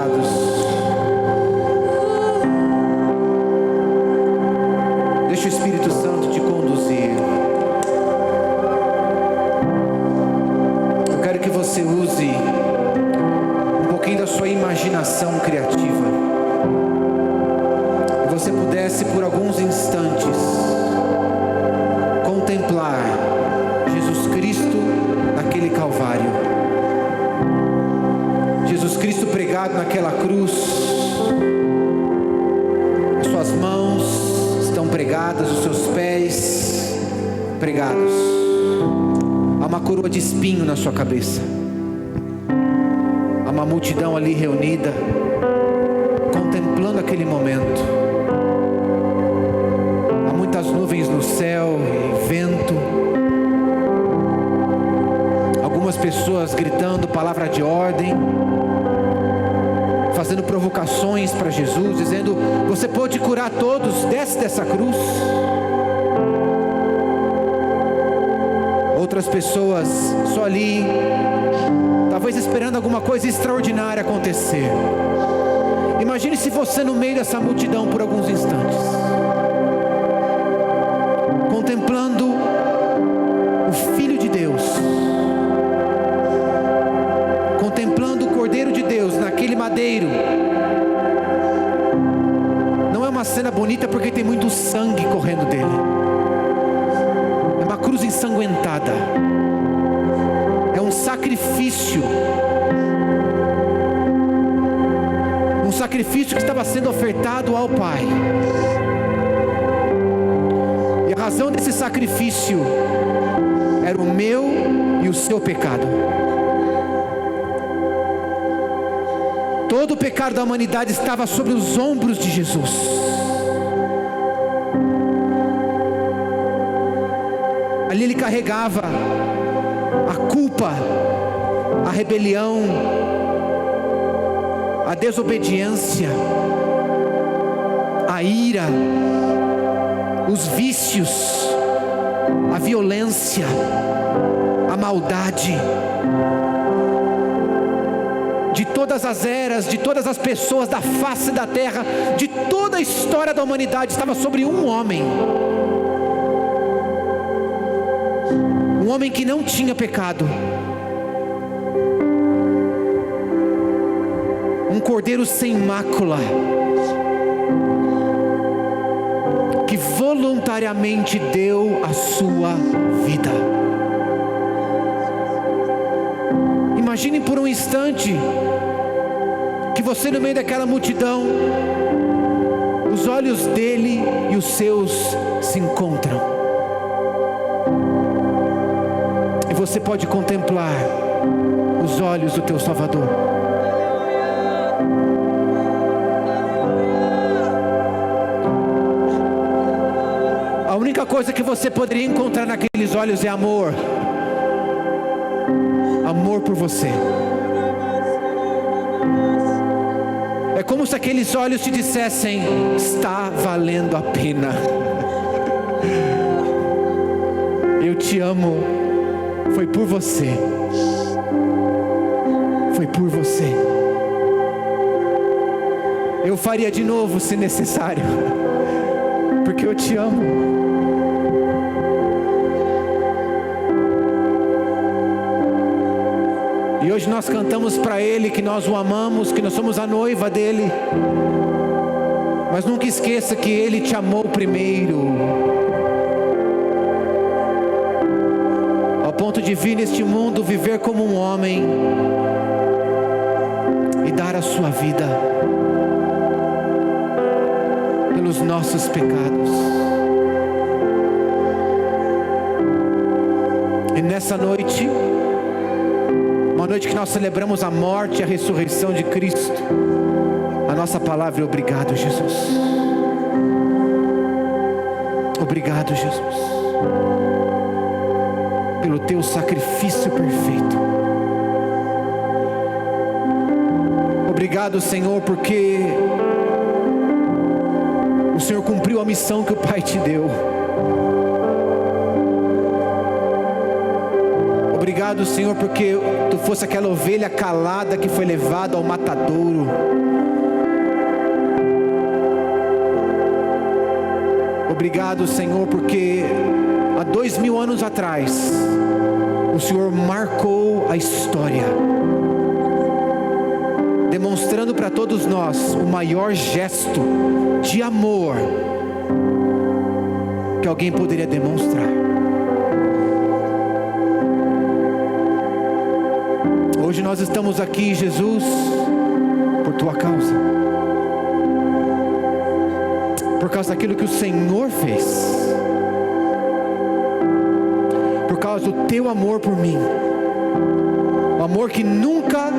fechados. Deixa o Espírito Santo te conduzir. Eu quero que você use um pouquinho da sua imaginação criativa. Que você pudesse por alguns instantes contemplar Jesus Cristo naquele Calvário. Jesus Cristo pregado naquela cruz. As suas mãos estão pregadas, os seus pés pregados. Há uma coroa de espinho na sua cabeça. Há uma multidão ali reunida, contemplando aquele momento. Há muitas nuvens no céu e vento. Algumas pessoas gritando palavra de ordem, fazendo provocações para Jesus, dizendo: você pode curar todos, desce dessa cruz. Outras pessoas só ali, talvez esperando alguma coisa extraordinária acontecer. Imagine se você no meio dessa multidão por alguns instantes, contemplando o Filho de Deus, contemplando o Cordeiro de Deus naquele madeiro. Não é uma cena bonita porque tem muito sangue correndo dele. É uma cruz ensanguentada. É um sacrifício. Um sacrifício que estava sendo ofertado ao Pai. E a razão desse sacrifício era o meu e o seu pecado. Todo o pecado da humanidade estava sobre os ombros de Jesus. Ali ele carregava a culpa, a rebelião, a desobediência, a ira, os vícios, a violência, a maldade. De todas as eras, de todas as pessoas da face da terra, de toda a história da humanidade, estava sobre um homem. Um homem que não tinha pecado. Um cordeiro sem mácula, que voluntariamente deu a sua vida. Imagine por um instante que você no meio daquela multidão, os olhos dele e os seus se encontram. E você pode contemplar os olhos do teu Salvador. A única coisa que você poderia encontrar naqueles olhos é amor. Amor por você. É como se aqueles olhos te dissessem: está valendo a pena. Eu te amo. Foi por você. Foi por você. Eu faria de novo se necessário, porque eu te amo. E hoje nós cantamos para Ele que nós o amamos, que nós somos a noiva dEle. Mas nunca esqueça que Ele te amou primeiro, ao ponto de vir neste mundo, viver como um homem e dar a sua vida pelos nossos pecados. E nessa noite, uma noite que nós celebramos a morte e a ressurreição de Cristo, a nossa palavra é obrigado, Jesus. Obrigado, Jesus, pelo teu sacrifício perfeito. Obrigado, Senhor, porque o Senhor cumpriu a missão que o Pai te deu. Obrigado, Senhor, porque Tu fosse aquela ovelha calada que foi levada ao matadouro. Obrigado, Senhor, porque há 2000 anos atrás o Senhor marcou a história, demonstrando para todos nós o maior gesto de amor que alguém poderia demonstrar. Hoje nós estamos aqui, Jesus, por Tua causa, por causa daquilo que o Senhor fez, por causa do Teu amor por mim, o amor que nunca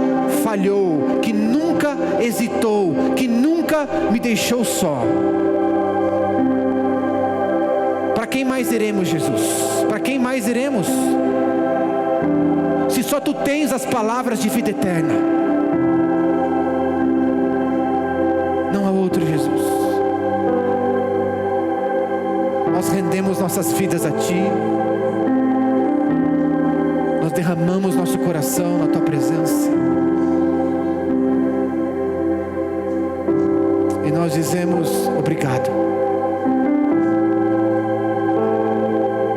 falhou, que nunca hesitou, que nunca me deixou só. Para quem mais iremos, Jesus? Para quem mais iremos? Se só Tu tens as palavras de vida eterna, não há outro, Jesus. Nós rendemos nossas vidas a Ti, nós derramamos nosso coração na Tua presença, e nós dizemos obrigado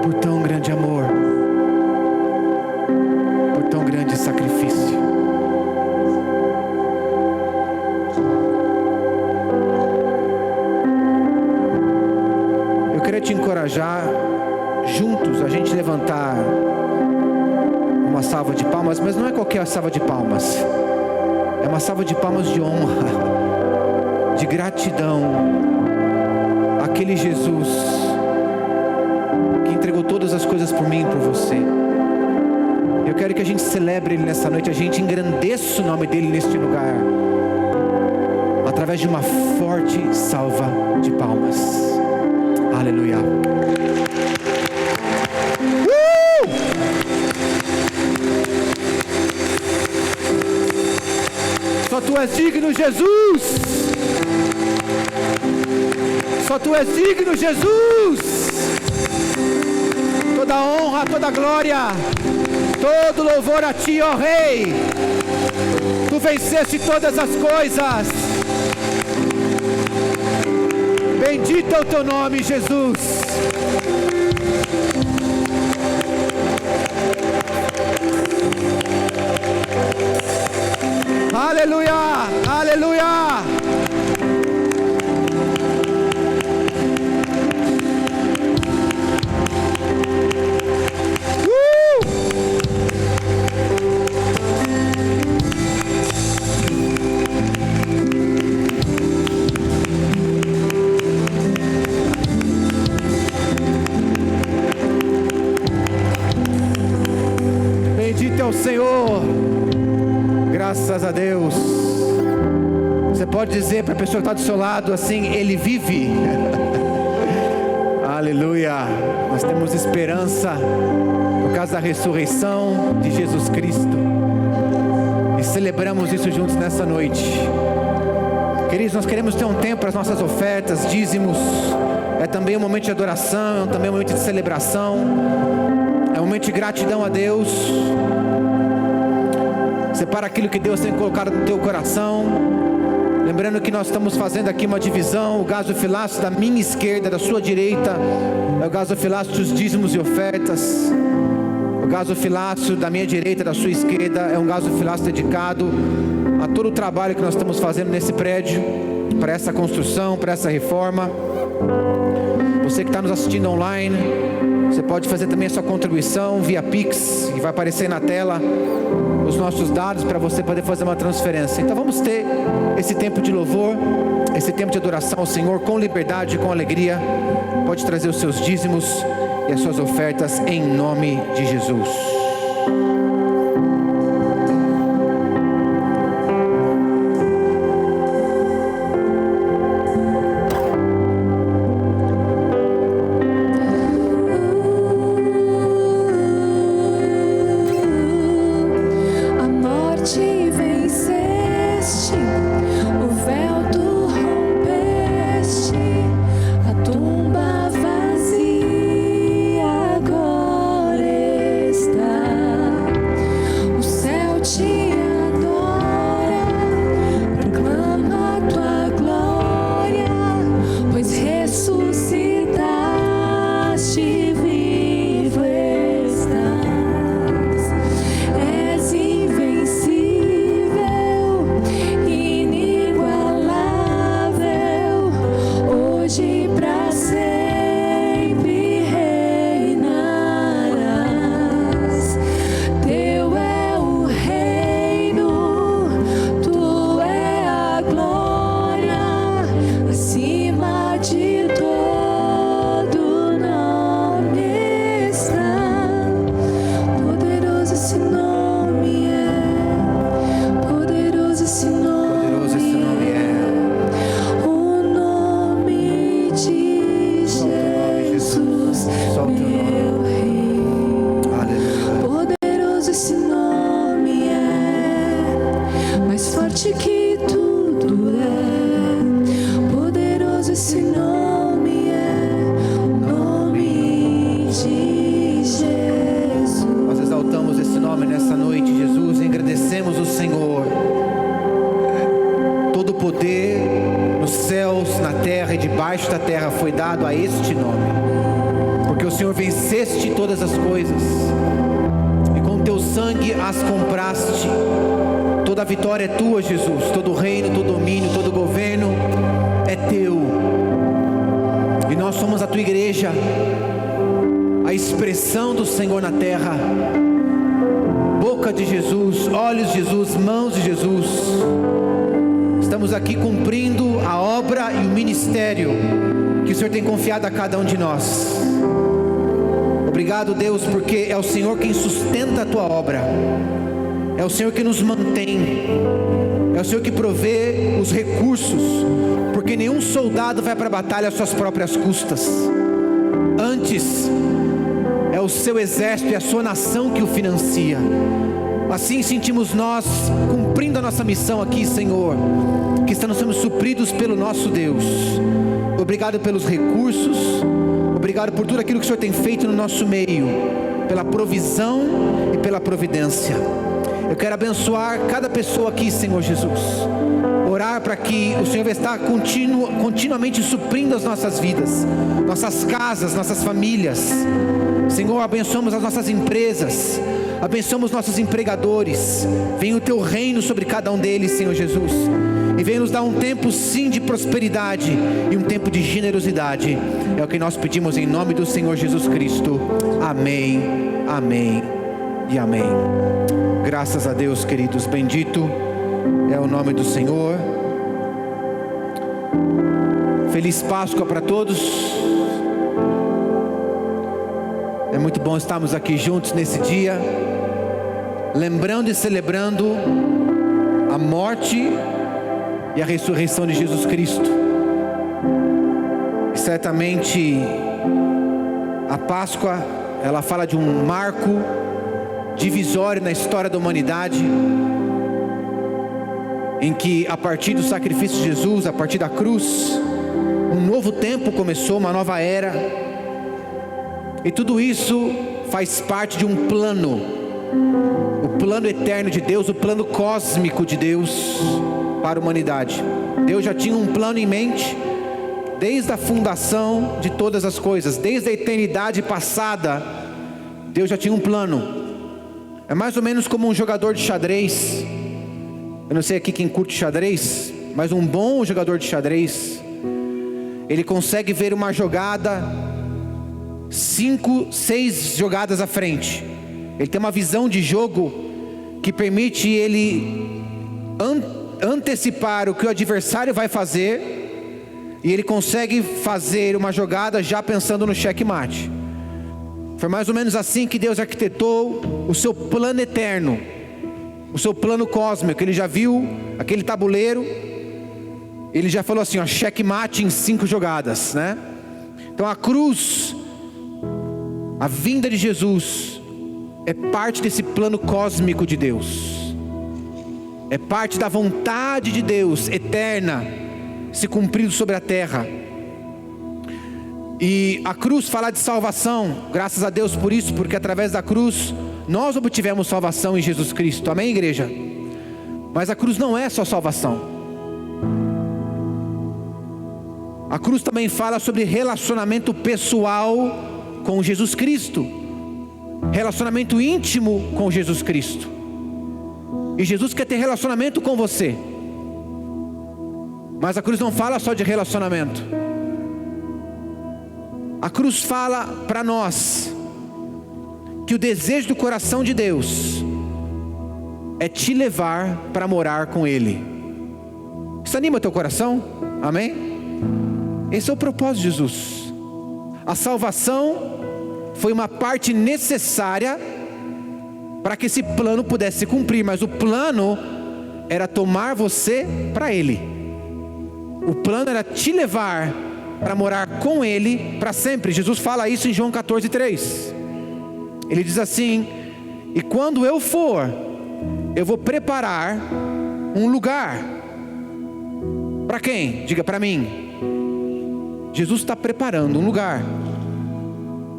por tão grande amor, por tão grande sacrifício. Eu queria te encorajar, juntos a gente levantar uma salva de palmas, mas não é qualquer salva de palmas, é uma salva de palmas de honra, de gratidão àquele Jesus que entregou todas as coisas por mim e por você. Eu quero que a gente celebre Ele nessa noite, a gente engrandeça o nome dEle neste lugar, através de uma forte salva de palmas. Aleluia. Só Tu és digno, Jesus. Só Tu és digno, Jesus. Toda honra, toda glória, todo louvor a Ti, ó Rei. Tu venceste todas as coisas. Bendito é o Teu nome, Jesus. Aleluia, aleluia. Bendito é o Senhor. Graças a Deus. Você pode dizer para a pessoa que está do seu lado assim: Ele vive. Aleluia. Nós temos esperança por causa da ressurreição de Jesus Cristo, e celebramos isso juntos nessa noite. Queridos, nós queremos ter um tempo para as nossas ofertas, dízimos. É também um momento de adoração, é também um momento de celebração, é um momento de gratidão a Deus. Separa aquilo que Deus tem colocado no teu coração. Lembrando que nós estamos fazendo aqui uma divisão. O gasofilácio da minha esquerda, da sua direita, é o gasofilácio dos dízimos e ofertas. O gasofilácio da minha direita, da sua esquerda, é um gasofilácio dedicado a todo o trabalho que nós estamos fazendo nesse prédio, para essa construção, para essa reforma. Você que está nos assistindo online, você pode fazer também a sua contribuição via Pix, que vai aparecer na tela os nossos dados para você poder fazer uma transferência. Então vamos ter esse tempo de louvor, esse tempo de adoração ao Senhor com liberdade, com alegria. Pode trazer os seus dízimos e as suas ofertas em nome de Jesus. Está forte que tudo é, poderoso esse nome é, o nome de Jesus. Nós exaltamos esse nome nessa noite, Jesus, e agradecemos o Senhor. Todo o poder nos céus, na terra e debaixo da terra foi dado a este nome, porque o Senhor venceste todas as coisas, e com teu sangue as compraste. Toda a vitória é tua, Jesus. Todo o reino, todo o domínio, todo o governo é teu, e nós somos a tua igreja, a expressão do Senhor na terra, boca de Jesus, olhos de Jesus, mãos de Jesus. Estamos aqui cumprindo a obra e o ministério que o Senhor tem confiado a cada um de nós. Obrigado, Deus, porque é o Senhor quem sustenta a tua obra, é o Senhor que nos mantém, é o Senhor que provê os recursos, porque nenhum soldado vai para a batalha às suas próprias custas. Antes, é o seu exército e a sua nação que o financia. Assim sentimos nós cumprindo a nossa missão aqui, Senhor, que estamos sendo supridos pelo nosso Deus. Obrigado pelos recursos, obrigado por tudo aquilo que o Senhor tem feito no nosso meio, pela provisão e pela providência. Eu quero abençoar cada pessoa aqui, Senhor Jesus, orar para que o Senhor vai estar continuamente suprindo as nossas vidas, nossas casas, nossas famílias. Senhor, abençoamos as nossas empresas, abençoamos nossos empregadores. Venha o teu reino sobre cada um deles, Senhor Jesus, e venha nos dar um tempo sim de prosperidade e um tempo de generosidade. É o que nós pedimos em nome do Senhor Jesus Cristo. Amém, amém e amém. Graças a Deus, queridos. Bendito é o nome do Senhor. Feliz Páscoa para todos. É muito bom estarmos aqui juntos nesse dia, lembrando e celebrando a morte e a ressurreição de Jesus Cristo. E certamente a Páscoa, ela fala de um marco divisório na história da humanidade, em que a partir do sacrifício de Jesus, a partir da cruz, um novo tempo começou, uma nova era. E tudo isso faz parte de um plano, o plano eterno de Deus, o plano cósmico de Deus para a humanidade. Deus já tinha um plano em mente desde a fundação de todas as coisas, desde a eternidade passada. Deus já tinha um plano. É mais ou menos como um jogador de xadrez. Eu não sei aqui quem curte xadrez, mas um bom jogador de xadrez, ele consegue ver uma jogada 5, 6 jogadas à frente. Ele tem uma visão de jogo que permite ele antecipar o que o adversário vai fazer, e ele consegue fazer uma jogada já pensando no checkmate. Foi mais ou menos assim que Deus arquitetou o seu plano eterno, o seu plano cósmico. Ele já viu aquele tabuleiro, ele já falou assim, ó, checkmate em 5 jogadas, né? Então a cruz, a vinda de Jesus, é parte desse plano cósmico de Deus, é parte da vontade de Deus eterna se cumprindo sobre a terra. E a cruz fala de salvação. Graças a Deus por isso, porque através da cruz nós obtivemos salvação em Jesus Cristo. Amém, igreja? Mas a cruz não é só salvação. A cruz também fala sobre relacionamento pessoal com Jesus Cristo, relacionamento íntimo com Jesus Cristo. E Jesus quer ter relacionamento com você. Mas a cruz não fala só de relacionamento. A cruz fala para nós que o desejo do coração de Deus é te levar para morar com Ele. Isso anima teu coração? Amém? Esse é o propósito de Jesus. A salvação foi uma parte necessária para que esse plano pudesse se cumprir, mas o plano era tomar você para Ele. O plano era te levar para morar com Ele para sempre. Jesus fala isso em João 14:3. Ele diz assim: e quando eu for, eu vou preparar um lugar. Para quem? Diga para mim. Jesus está preparando um lugar.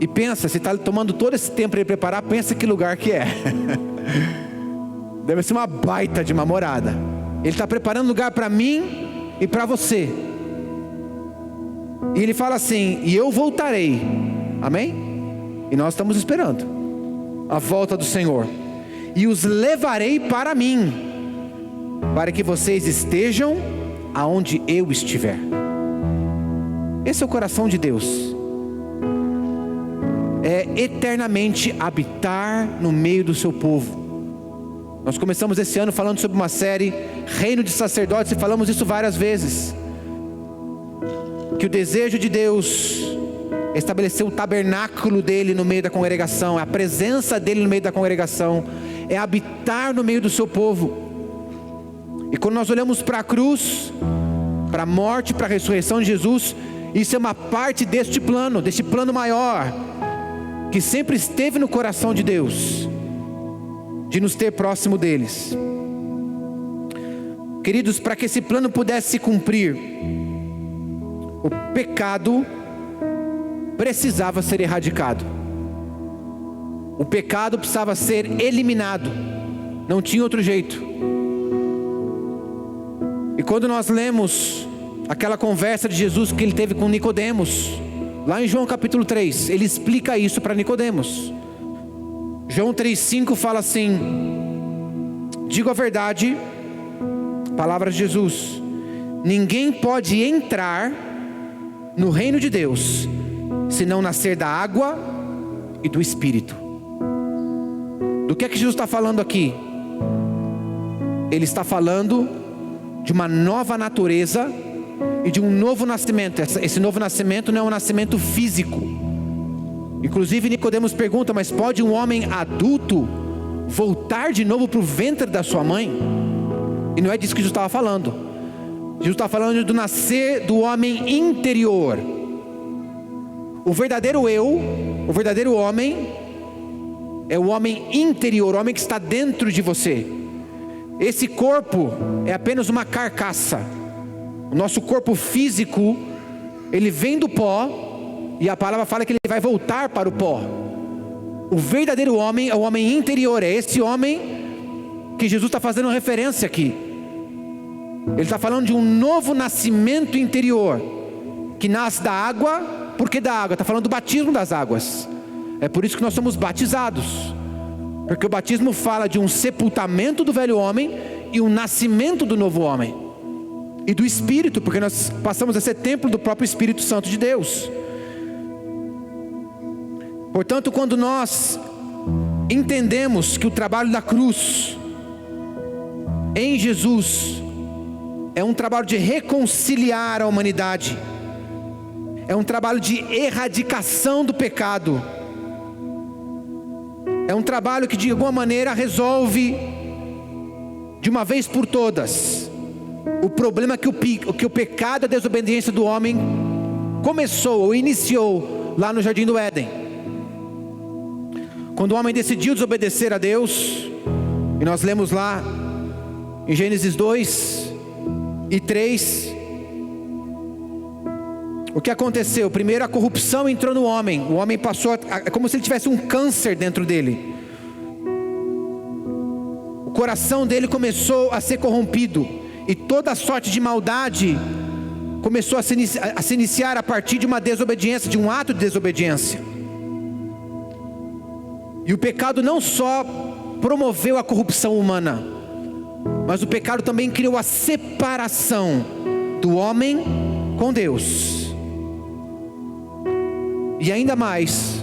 E pensa, se está tomando todo esse tempo para ele preparar, pensa que lugar que é. Deve ser uma baita de uma morada. Ele está preparando lugar para mim e para você. E ele fala assim: e eu voltarei. Amém? E nós estamos esperando a volta do Senhor. E os levarei para mim, para que vocês estejam aonde eu estiver. Esse é o coração de Deus. É eternamente habitar no meio do seu povo. Nós começamos esse ano falando sobre uma série, Reino de Sacerdotes, e falamos isso várias vezes. Que o desejo de Deus é estabelecer o tabernáculo dele no meio da congregação, a presença dele no meio da congregação, é habitar no meio do seu povo. E quando nós olhamos para a cruz, para a morte, para a ressurreição de Jesus, isso é uma parte deste plano maior, que sempre esteve no coração de Deus, de nos ter próximo deles. Queridos, para que esse plano pudesse se cumprir, o pecado precisava ser erradicado. O pecado precisava ser eliminado. Não tinha outro jeito. E quando nós lemos aquela conversa de Jesus que ele teve com Nicodemos, lá em João capítulo 3, ele explica isso para Nicodemos. João 3,5 fala assim: digo a verdade, palavras de Jesus, ninguém pode entrar no reino de Deus se não nascer da água e do Espírito. Do que é que Jesus está falando aqui? Ele está falando de uma nova natureza e de um novo nascimento. Esse novo nascimento não é um nascimento físico. Inclusive Nicodemos pergunta: mas pode um homem adulto voltar de novo para o ventre da sua mãe? E não é disso que Jesus estava falando. Jesus está falando do nascer do homem interior. O verdadeiro eu, o verdadeiro homem, é o homem interior, o homem que está dentro de você. Esse corpo é apenas uma carcaça. O nosso corpo físico, ele vem do pó, e a palavra fala que ele vai voltar para o pó. O verdadeiro homem é o homem interior, é esse homem que Jesus está fazendo referência aqui. Ele está falando de um novo nascimento interior, que nasce da água. Por que da água? Está falando do batismo das águas. É por isso que nós somos batizados, porque o batismo fala de um sepultamento do velho homem e um nascimento do novo homem. E do Espírito, porque nós passamos a ser templo do próprio Espírito Santo de Deus. Portanto, quando nós entendemos que o trabalho da cruz em Jesus é um trabalho de reconciliar a humanidade, é um trabalho de erradicação do pecado, é um trabalho que de alguma maneira resolve de uma vez por todas o problema que o pecado e a desobediência do homem começou ou iniciou lá no Jardim do Éden. Quando o homem decidiu desobedecer a Deus, e nós lemos lá em Gênesis 2 e 3, o que aconteceu? Primeiro, a corrupção entrou no homem. O homem passou é como se ele tivesse um câncer dentro dele. O coração dele começou a ser corrompido, e toda sorte de maldade começou a se iniciar a partir de uma desobediência, de um ato de desobediência. E o pecado não só promoveu a corrupção humana, mas o pecado também criou a separação do homem com Deus. E ainda mais,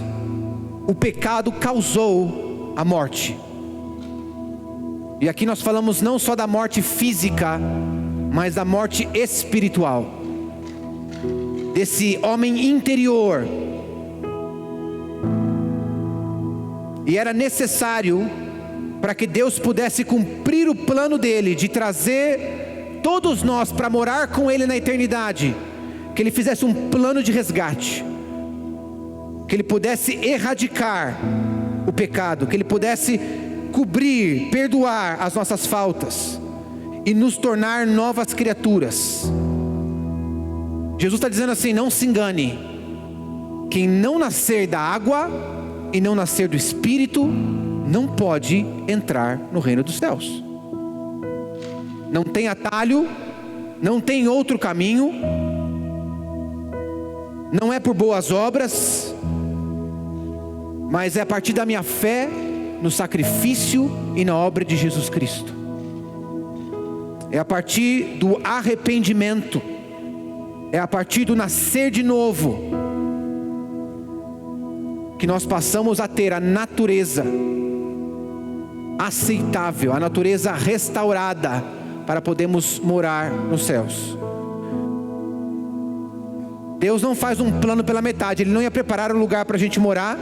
o pecado causou a morte. E aqui nós falamos não só da morte física, mas da morte espiritual, desse homem interior. E era necessário, para que Deus pudesse cumprir o plano dele, de trazer todos nós para morar com ele na eternidade, que ele fizesse um plano de resgate, que ele pudesse erradicar o pecado, que ele pudesse cobrir, perdoar as nossas faltas. e nos tornar novas criaturas. Jesus está dizendo assim: não se engane, quem não nascer da água e não nascer do Espírito, não pode entrar no reino dos céus. Não tem atalho, não tem outro caminho, não é por boas obras, mas é a partir da minha fé no sacrifício e na obra de Jesus Cristo. É a partir do arrependimento, é a partir do nascer de novo, que nós passamos a ter a natureza aceitável, a natureza restaurada, para podermos morar nos céus. Deus não faz um plano pela metade. Ele não ia preparar um lugar para a gente morar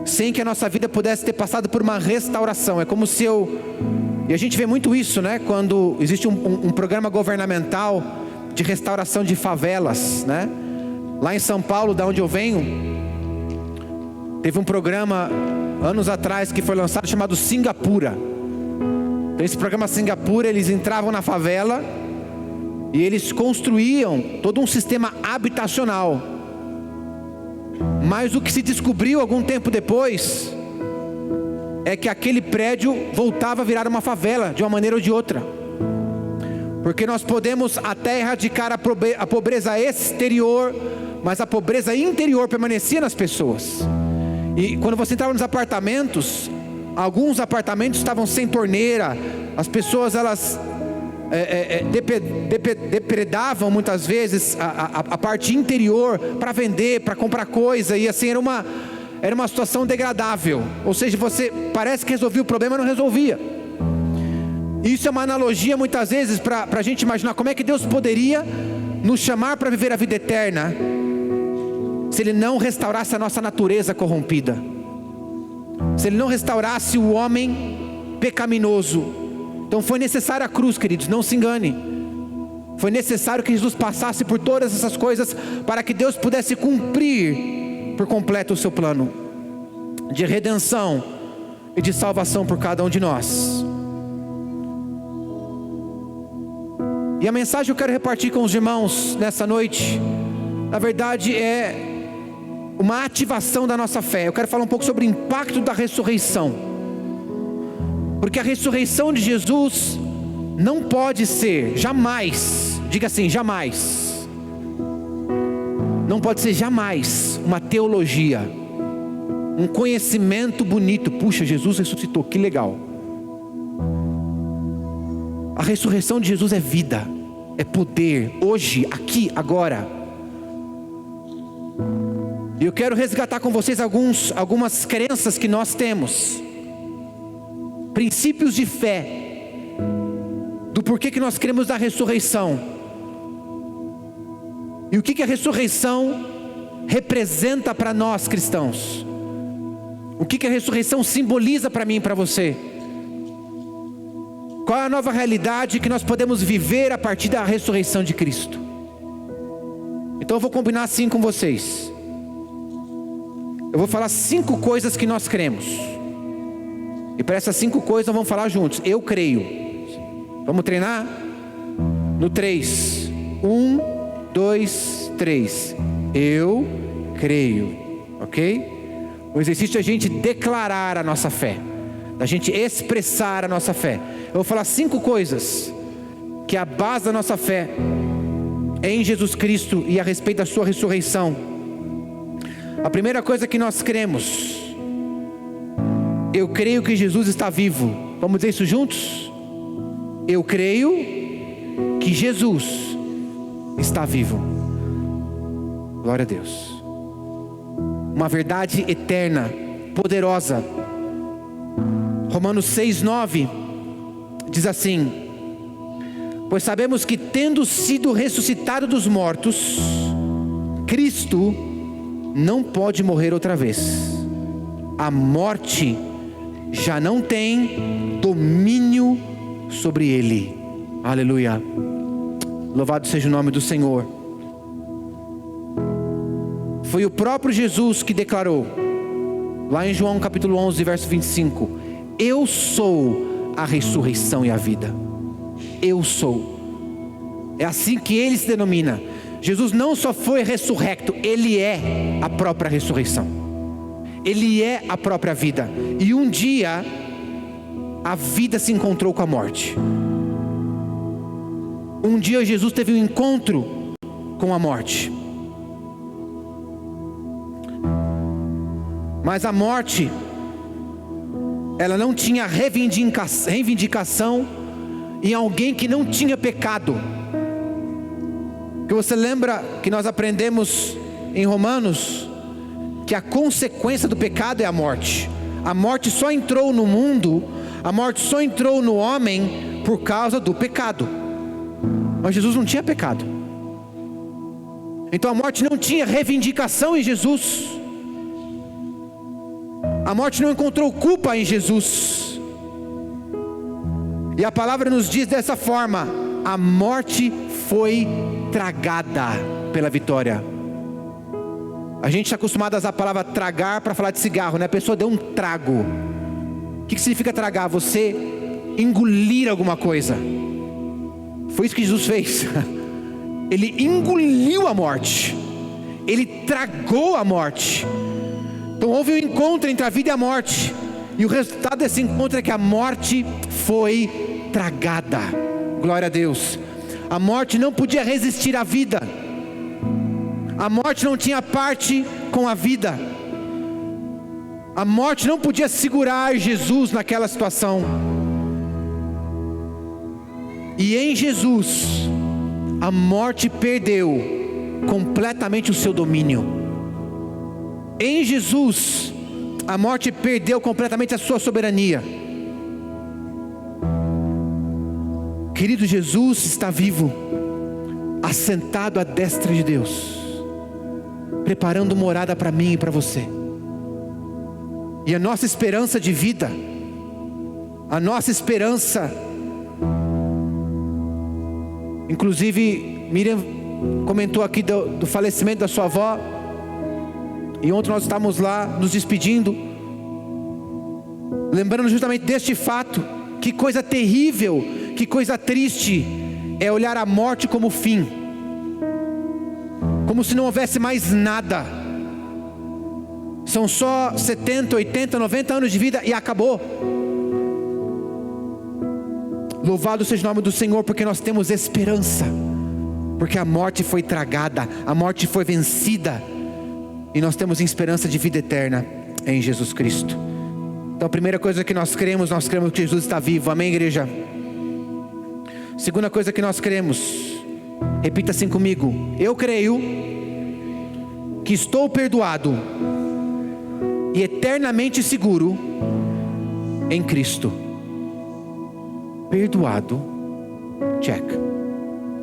sem que a nossa vida pudesse ter passado por uma restauração. É como se e a gente vê muito isso, né? Quando existe um programa governamental de restauração de favelas, né? Lá em São Paulo, da onde eu venho, teve um programa anos atrás que foi lançado, chamado Singapura. Então, esse programa Singapura, eles entravam na favela e eles construíam todo um sistema habitacional. Mas o que se descobriu algum tempo depois é que aquele prédio voltava a virar uma favela, de uma maneira ou de outra. Porque nós podemos até erradicar a pobreza exterior, mas a pobreza interior permanecia nas pessoas. E quando você entrava nos apartamentos, alguns apartamentos estavam sem torneira, as pessoas elas depredavam muitas vezes a parte interior para vender, para comprar coisa, e assim era uma situação degradável. Ou seja, você parece que resolvia o problema, mas não resolvia. Isso é uma analogia muitas vezes para a gente imaginar como é que Deus poderia nos chamar para viver a vida eterna, se Ele não restaurasse a nossa natureza corrompida, se Ele não restaurasse o homem pecaminoso. Então foi necessária a cruz, queridos, não se engane. Foi necessário que Jesus passasse por todas essas coisas para que Deus pudesse cumprir por completo o seu plano de redenção e de salvação por cada um de nós. E a mensagem que eu quero repartir com os irmãos nessa noite, na verdade é uma ativação da nossa fé. Eu quero falar um pouco sobre o impacto da ressurreição, porque a ressurreição de Jesus não pode ser jamais, diga assim, jamais, não pode ser jamais uma teologia, um conhecimento bonito. Puxa, Jesus ressuscitou, que legal. A ressurreição de Jesus é vida, é poder, hoje, aqui, agora. E eu quero resgatar com vocês algumas crenças que nós temos, princípios de fé, do porquê que nós cremos na ressurreição, e o que a ressurreição representa para nós cristãos, o que a ressurreição simboliza para mim e para você, qual é a nova realidade que nós podemos viver a partir da ressurreição de Cristo. Então eu vou combinar assim com vocês. Eu vou falar 5 coisas que nós cremos, e para essas 5 coisas nós vamos falar juntos. Eu creio. Vamos treinar? No 3, 1, 2, 3. Eu creio, ok? O exercício é a gente declarar a nossa fé, da gente expressar a nossa fé. Eu vou falar 5 coisas que a base da nossa fé é em Jesus Cristo e a respeito da sua ressurreição. A primeira coisa que nós cremos: eu creio que Jesus está vivo. Vamos dizer isso juntos? Eu creio que Jesus está vivo. Glória a Deus. Uma verdade eterna, poderosa. Romanos 6:9 diz assim: pois sabemos que, tendo sido ressuscitado dos mortos, Cristo não pode morrer outra vez. A morte já não tem domínio sobre ele. Aleluia. Louvado seja o nome do Senhor. Foi o próprio Jesus que declarou, lá em João capítulo 11, verso 25: eu sou a ressurreição e a vida. eu sou. É assim que ele se denomina. Jesus não só foi ressurrecto, ele é a própria ressurreição. Ele é a própria vida. E um dia a vida se encontrou com a morte. Um dia Jesus teve um encontro com a morte. Mas a morte, ela não tinha reivindicação em alguém que não tinha pecado. Porque você lembra que nós aprendemos em Romanos que a consequência do pecado é a morte. A morte só entrou no mundo, a morte só entrou no homem por causa do pecado. Mas Jesus não tinha pecado. Então a morte não tinha reivindicação em Jesus. A morte não encontrou culpa em Jesus. E a palavra nos diz dessa forma: a morte foi tragada pela vitória. A gente está acostumado a usar a palavra tragar para falar de cigarro, né? A pessoa deu um trago. O que significa tragar? Você engolir alguma coisa. Foi isso que Jesus fez. Ele engoliu a morte. Ele tragou a morte. Então houve um encontro entre a vida e a morte. E o resultado desse encontro é que a morte foi tragada. Glória a Deus. A morte não podia resistir à vida. A morte não tinha parte com a vida. A morte não podia segurar Jesus naquela situação. E em Jesus, a morte perdeu completamente o seu domínio. Em Jesus, a morte perdeu completamente a sua soberania. Querido, Jesus está vivo, assentado à destra de Deus, preparando morada para mim e para você. E a nossa esperança de vida, a nossa esperança, inclusive Miriam comentou aqui do falecimento da sua avó, e ontem nós estávamos lá nos despedindo, lembrando justamente deste fato. Que coisa terrível, que coisa triste é olhar a morte como fim, como se não houvesse mais nada. São só 70, 80, 90 anos de vida e acabou. Louvado seja o nome do Senhor, porque nós temos esperança, porque a morte foi tragada, a morte foi vencida, e nós temos esperança de vida eterna em Jesus Cristo. Então a primeira coisa que nós cremos que Jesus está vivo. Amém, igreja? Segunda coisa que nós cremos, repita assim comigo: eu creio que estou perdoado e eternamente seguro em Cristo. Perdoado, check.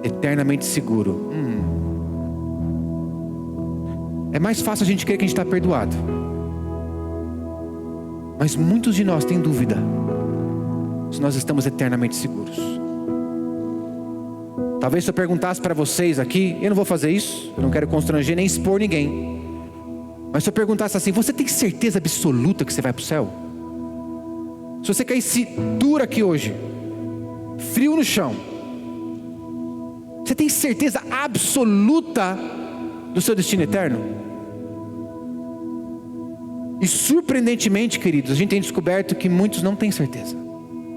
Eternamente seguro. É mais fácil a gente crer que a gente está perdoado, mas muitos de nós têm dúvida se nós estamos eternamente seguros. Talvez se eu perguntasse para vocês aqui, eu não vou fazer isso, eu não quero constranger nem expor ninguém, mas se eu perguntasse assim: você tem certeza absoluta que você vai para o céu? Se você caísse duro aqui hoje, frio no chão, você tem certeza absoluta do seu destino eterno? E surpreendentemente, queridos, a gente tem descoberto que muitos não têm certeza.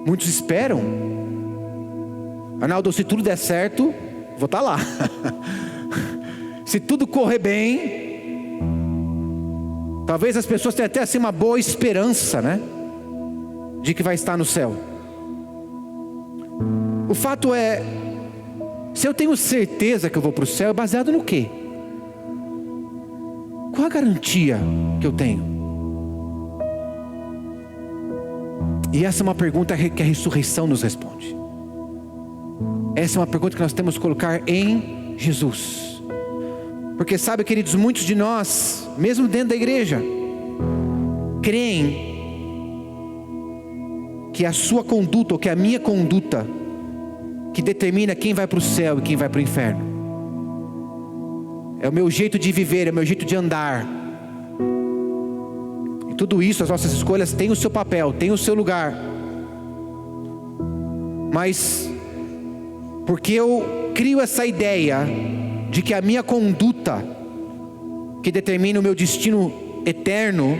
Muitos esperam. Arnaldo, se tudo der certo, vou estar lá. Se tudo correr bem, talvez as pessoas tenham até assim uma boa esperança, né, de que vai estar no céu. O fato é, se eu tenho certeza que eu vou para o céu, é baseado no quê? Qual a garantia que eu tenho? E essa é uma pergunta que a ressurreição nos responde. Essa é uma pergunta que nós temos que colocar em Jesus. Porque sabe, queridos, muitos de nós, mesmo dentro da igreja, creem que a sua conduta, ou que a minha conduta, que determina quem vai para o céu e quem vai para o inferno. É o meu jeito de viver, é o meu jeito de andar. E tudo isso, as nossas escolhas têm o seu papel, têm o seu lugar. Mas porque eu crio essa ideia de que a minha conduta, que determina o meu destino eterno,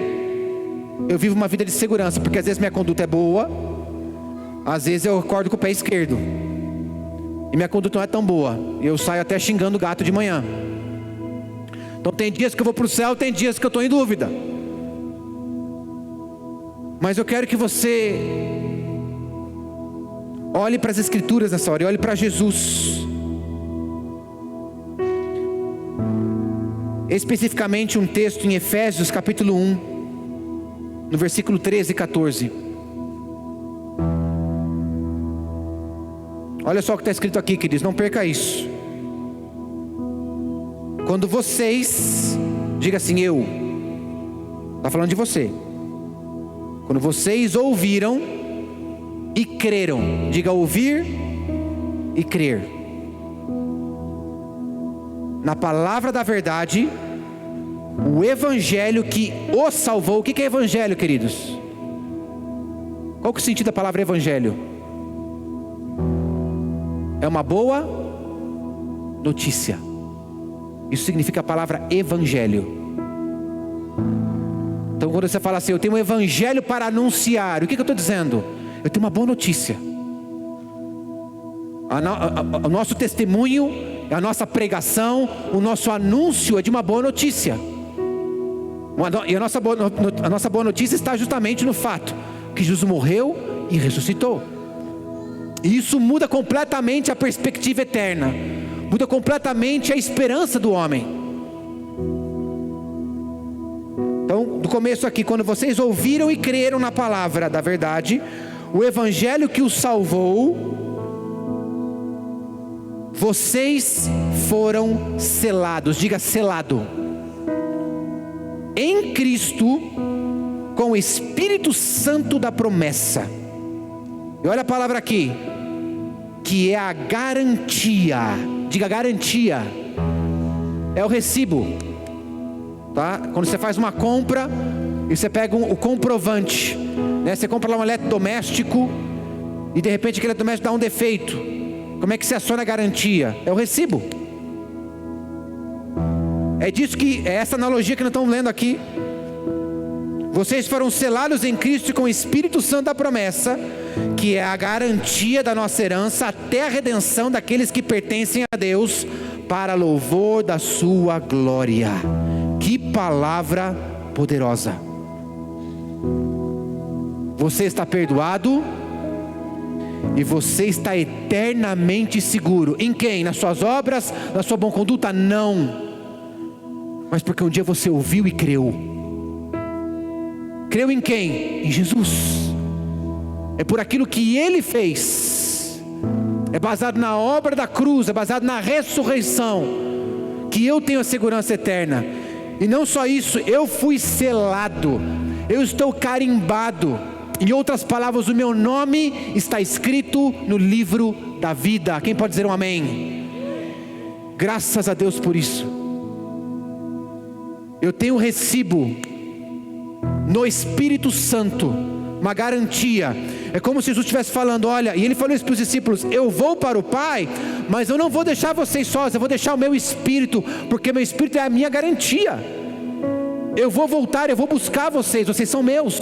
eu vivo uma vida de segurança, porque às vezes minha conduta é boa, às vezes eu acordo com o pé esquerdo, e minha conduta não é tão boa, e eu saio até xingando o gato de manhã. Então tem dias que eu vou para o céu, tem dias que eu estou em dúvida. Mas eu quero que você olhe para as Escrituras nessa hora, e olhe para Jesus. Especificamente um texto em Efésios capítulo 1, no versículo 13 e 14. Olha só o que está escrito aqui, queridos, não perca isso. Quando vocês, diga assim, eu, está falando de você. Quando vocês ouviram e creram, diga ouvir e crer, na palavra da verdade, o evangelho que o salvou. O que é evangelho, queridos? Qual que é o sentido da palavra evangelho? É uma boa notícia. Isso significa a palavra evangelho. Então quando você fala assim, eu tenho um evangelho para anunciar, o que eu estou dizendo? Eu tenho uma boa notícia. O nosso testemunho, a nossa pregação, o nosso anúncio é de uma boa notícia. E a nossa boa notícia está justamente no fato que Jesus morreu e ressuscitou. E isso muda completamente a perspectiva eterna, muda completamente a esperança do homem. Então, do começo aqui, quando vocês ouviram e creram na palavra da verdade, o evangelho que os salvou, vocês foram selados, diga selado, em Cristo, com o Espírito Santo da promessa. E olha a palavra aqui, que é a garantia, diga garantia, é o recibo, tá? Quando você faz uma compra, e você pega o comprovante, né? Você compra lá um eletrodoméstico, e de repente aquele eletrodoméstico dá um defeito, como é que você aciona a garantia? É o recibo. É disso que, é essa analogia que nós estamos lendo aqui. Vocês foram selados em Cristo com o Espírito Santo da promessa, que é a garantia da nossa herança até a redenção daqueles que pertencem a Deus, para louvor da sua glória. Que palavra poderosa! Você está perdoado e você está eternamente seguro. Em quem? Nas suas obras, na sua boa conduta? Não. Mas porque um dia você ouviu e creu. Creu em quem? Em Jesus. É por aquilo que Ele fez. É baseado na obra da cruz, é baseado na ressurreição, que eu tenho a segurança eterna. E não só isso, eu fui selado, eu estou carimbado. Em outras palavras, o meu nome está escrito no livro da vida. Quem pode dizer um amém? Graças a Deus por isso. Eu tenho um recibo no Espírito Santo, uma garantia. É como se Jesus estivesse falando, olha, e Ele falou isso para os discípulos, eu vou para o Pai, mas eu não vou deixar vocês sós, eu vou deixar o meu Espírito, porque meu Espírito é a minha garantia. Eu vou voltar, eu vou buscar vocês, vocês são meus.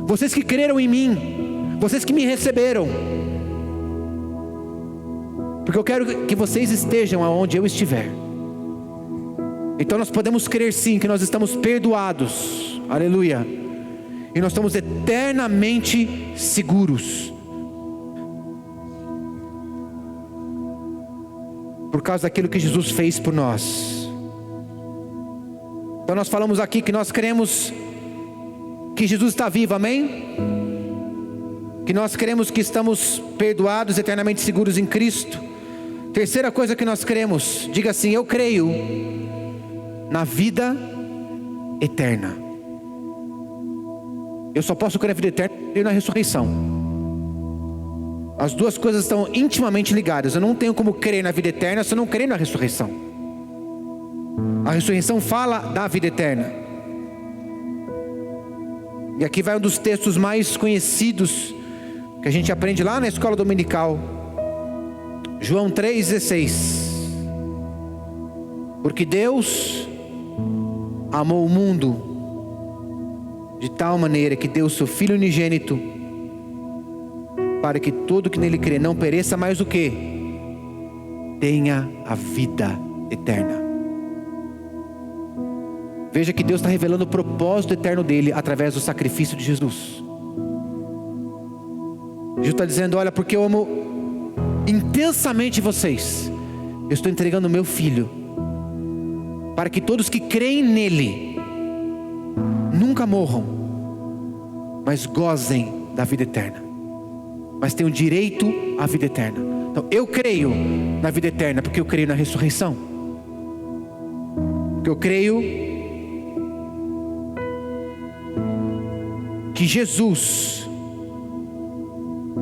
Vocês que creram em mim, vocês que me receberam, porque eu quero que vocês estejam aonde eu estiver. Então nós podemos crer sim, que nós estamos perdoados, aleluia, e nós estamos eternamente seguros, por causa daquilo que Jesus fez por nós. Então nós falamos aqui que nós cremos que Jesus está vivo, amém? Que nós cremos que estamos perdoados, eternamente seguros em Cristo. Terceira coisa que nós cremos, diga assim, eu creio na vida eterna. Eu só posso crer na vida eterna e na ressurreição. As duas coisas estão intimamente ligadas. Eu não tenho como crer na vida eterna se eu não crer na ressurreição. A ressurreição fala da vida eterna. E aqui vai um dos textos mais conhecidos que a gente aprende lá na escola dominical. João 3,16. Porque Deus amou o mundo de tal maneira que deu o seu Filho unigênito, para que todo que nele crê não pereça, mas o quê? Tenha a vida eterna. Veja que Deus está revelando o propósito eterno dele através do sacrifício de Jesus. Jesus está dizendo: olha, porque eu amo intensamente vocês, eu estou entregando o meu Filho, para que todos que creem nele nunca morram, mas gozem da vida eterna, mas tenham direito à vida eterna. Então eu creio na vida eterna porque eu creio na ressurreição, porque eu creio que Jesus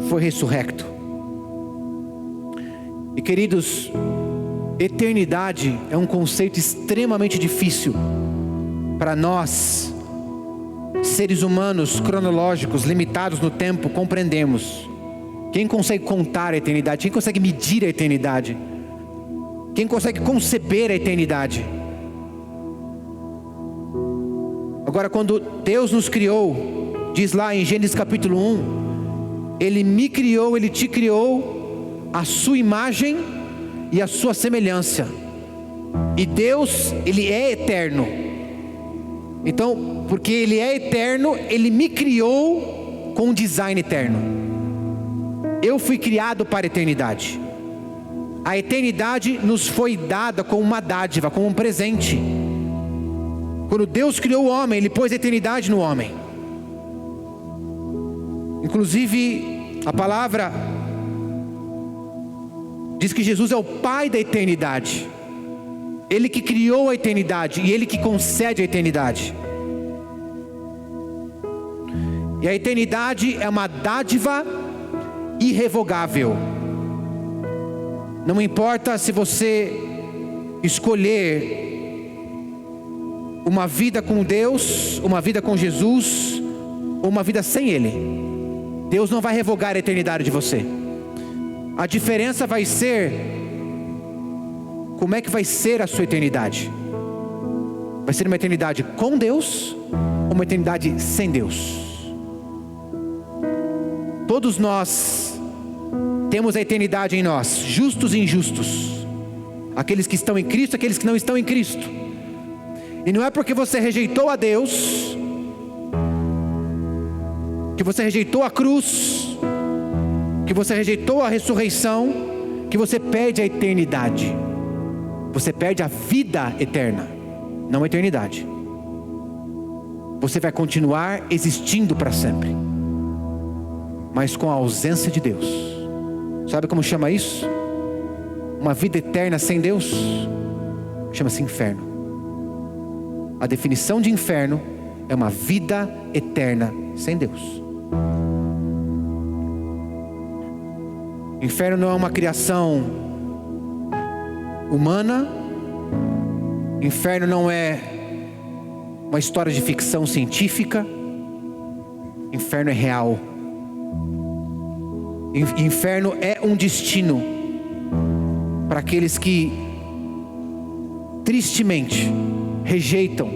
foi ressurrecto. E queridos, eternidade é um conceito extremamente difícil para nós, seres humanos cronológicos, limitados no tempo, compreendemos. Quem consegue contar a eternidade? Quem consegue medir a eternidade? Quem consegue conceber a eternidade? Agora, quando Deus nos criou, diz lá em Gênesis capítulo 1, Ele me criou, Ele te criou a sua imagem e a sua semelhança. E Deus, Ele é eterno. Então, porque Ele é eterno, Ele me criou com um design eterno. Eu fui criado para a eternidade. A eternidade nos foi dada como uma dádiva, como um presente. Quando Deus criou o homem, Ele pôs a eternidade no homem. Inclusive, a palavra diz que Jesus é o Pai da eternidade. Ele que criou a eternidade e Ele que concede a eternidade. E a eternidade é uma dádiva irrevogável. Não importa se você escolher uma vida com Deus, uma vida com Jesus, ou uma vida sem Ele, Deus não vai revogar a eternidade de você. A diferença vai ser como é que vai ser a sua eternidade. Vai ser uma eternidade com Deus ou uma eternidade sem Deus? Todos nós temos a eternidade em nós, justos e injustos, aqueles que estão em Cristo, aqueles que não estão em Cristo. E não é porque você rejeitou a Deus, que você rejeitou a cruz, que você rejeitou a ressurreição, que você perde a eternidade. Você perde a vida eterna, não a eternidade. Você vai continuar existindo para sempre, mas com a ausência de Deus. Sabe como chama isso? Uma vida eterna sem Deus? Chama-se inferno. A definição de inferno é uma vida eterna sem Deus. Inferno não é uma criação humana. Inferno não é uma história de ficção científica. Inferno é real. Inferno é um destino para aqueles que tristemente rejeitam,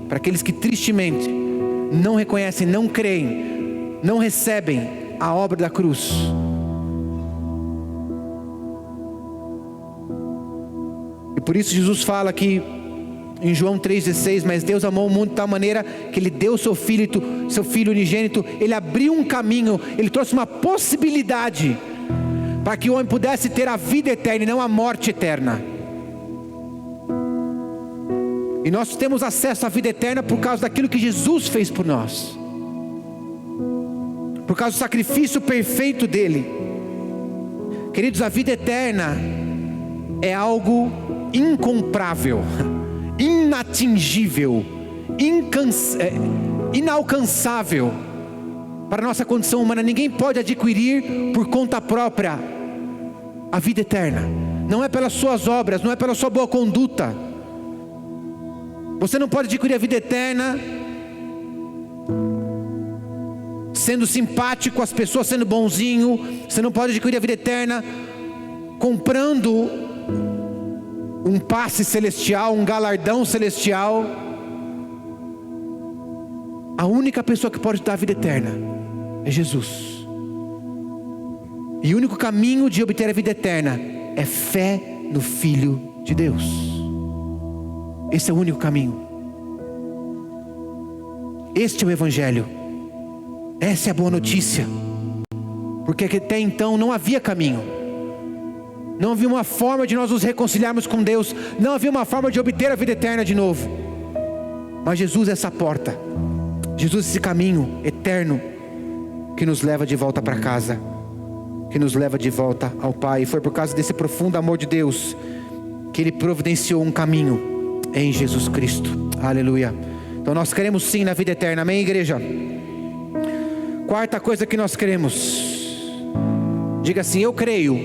para aqueles que tristemente não reconhecem, não creem, não recebem a obra da cruz. E por isso Jesus fala aqui em João 3,16: mas Deus amou o mundo de tal maneira que Ele deu o seu Filho unigênito. Ele abriu um caminho, Ele trouxe uma possibilidade para que o homem pudesse ter a vida eterna e não a morte eterna. E nós temos acesso à vida eterna por causa daquilo que Jesus fez por nós, por causa do sacrifício perfeito dele. Queridos, a vida eterna é algo incomparável, inatingível, inalcançável para a nossa condição humana. Ninguém pode adquirir por conta própria a vida eterna. Não é pelas suas obras, não é pela sua boa conduta. Você não pode adquirir a vida eterna sendo simpático às pessoas, sendo bonzinho. Você não pode adquirir a vida eterna comprando um passe celestial, um galardão celestial. A única pessoa que pode dar a vida eterna é Jesus. E o único caminho de obter a vida eterna é fé no Filho de Deus. Esse é o único caminho. Este é o Evangelho. Essa é a boa notícia. Porque até então não havia caminho. Não havia uma forma de nós nos reconciliarmos com Deus. Não havia uma forma de obter a vida eterna de novo. Mas Jesus é essa porta. Jesus é esse caminho eterno que nos leva de volta para casa, que nos leva de volta ao Pai. E foi por causa desse profundo amor de Deus que Ele providenciou um caminho em Jesus Cristo. Aleluia. Então nós queremos sim na vida eterna. Amém, igreja? Quarta coisa que nós queremos. Diga assim: eu creio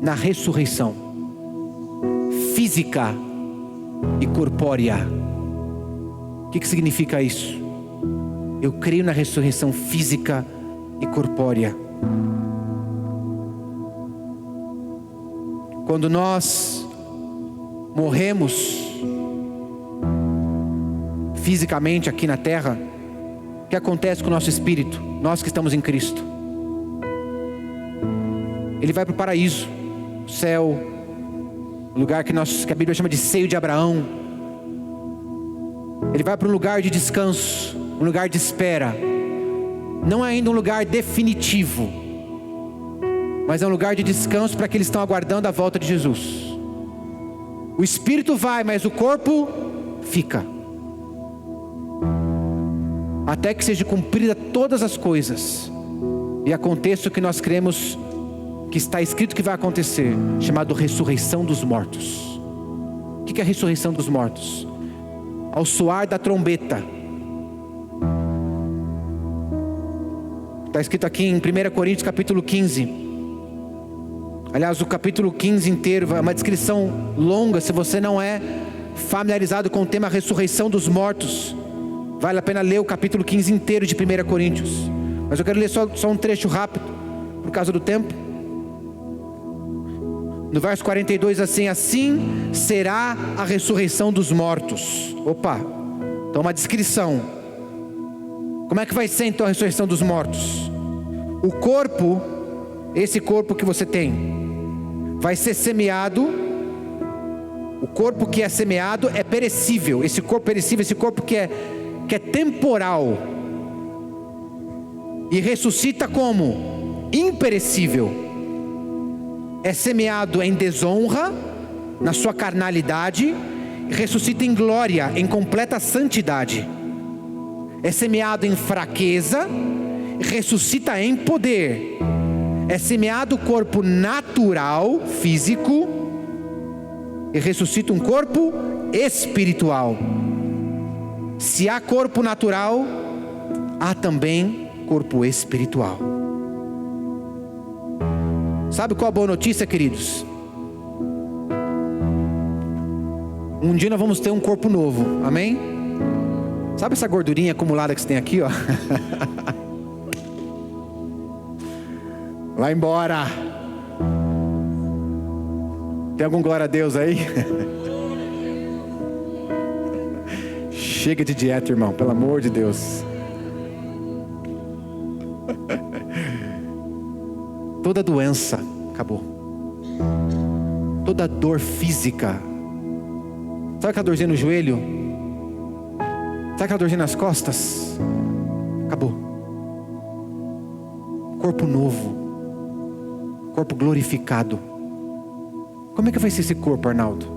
na ressurreição física e corpórea. O que significa isso? Eu creio na ressurreição física e corpórea. Quando nós morremos fisicamente aqui na terra, o que acontece com o nosso espírito? Nós que estamos em Cristo, ele vai para o paraíso, o céu, o lugar que a Bíblia chama de seio de Abraão. Ele vai para um lugar de descanso, um lugar de espera. Não é ainda um lugar definitivo, mas é um lugar de descanso para aqueles que estão aguardando a volta de Jesus. O espírito vai, mas o corpo fica, até que seja cumprida todas as coisas e aconteça o que nós cremos que está escrito que vai acontecer, chamado ressurreição dos mortos. O que é a ressurreição dos mortos? Ao soar da trombeta. Está escrito aqui em 1 Coríntios capítulo 15. Aliás, o capítulo 15 inteiro é uma descrição longa. Se você não é familiarizado com o tema ressurreição dos mortos, vale a pena ler o capítulo 15 inteiro de 1 Coríntios. Mas eu quero ler só um trecho rápido, por causa do tempo. No verso 42 assim será a ressurreição dos mortos. Opa, então uma descrição. Como é que vai ser então a ressurreição dos mortos? O corpo, esse corpo que você tem, vai ser semeado. O corpo que é semeado é perecível. Esse corpo perecível, esse corpo que é temporal, e ressuscita como? Imperecível. É semeado em desonra, na sua carnalidade, e ressuscita em glória, em completa santidade. É semeado em fraqueza, e ressuscita em poder. É semeado o corpo natural, físico, e ressuscita um corpo espiritual. Se há corpo natural, há também corpo espiritual. Sabe qual a boa notícia, queridos? Um dia nós vamos ter um corpo novo, amém? Sabe essa gordurinha acumulada que você tem aqui, ó? Vai embora. Tem algum glória a Deus aí? Chega de dieta, irmão, pelo amor de Deus. Toda doença acabou. Toda dor física. Sabe aquela dorzinha no joelho? Sabe aquela dorzinha nas costas? Acabou. Corpo novo. Corpo glorificado. Como é que vai ser esse corpo, Arnaldo?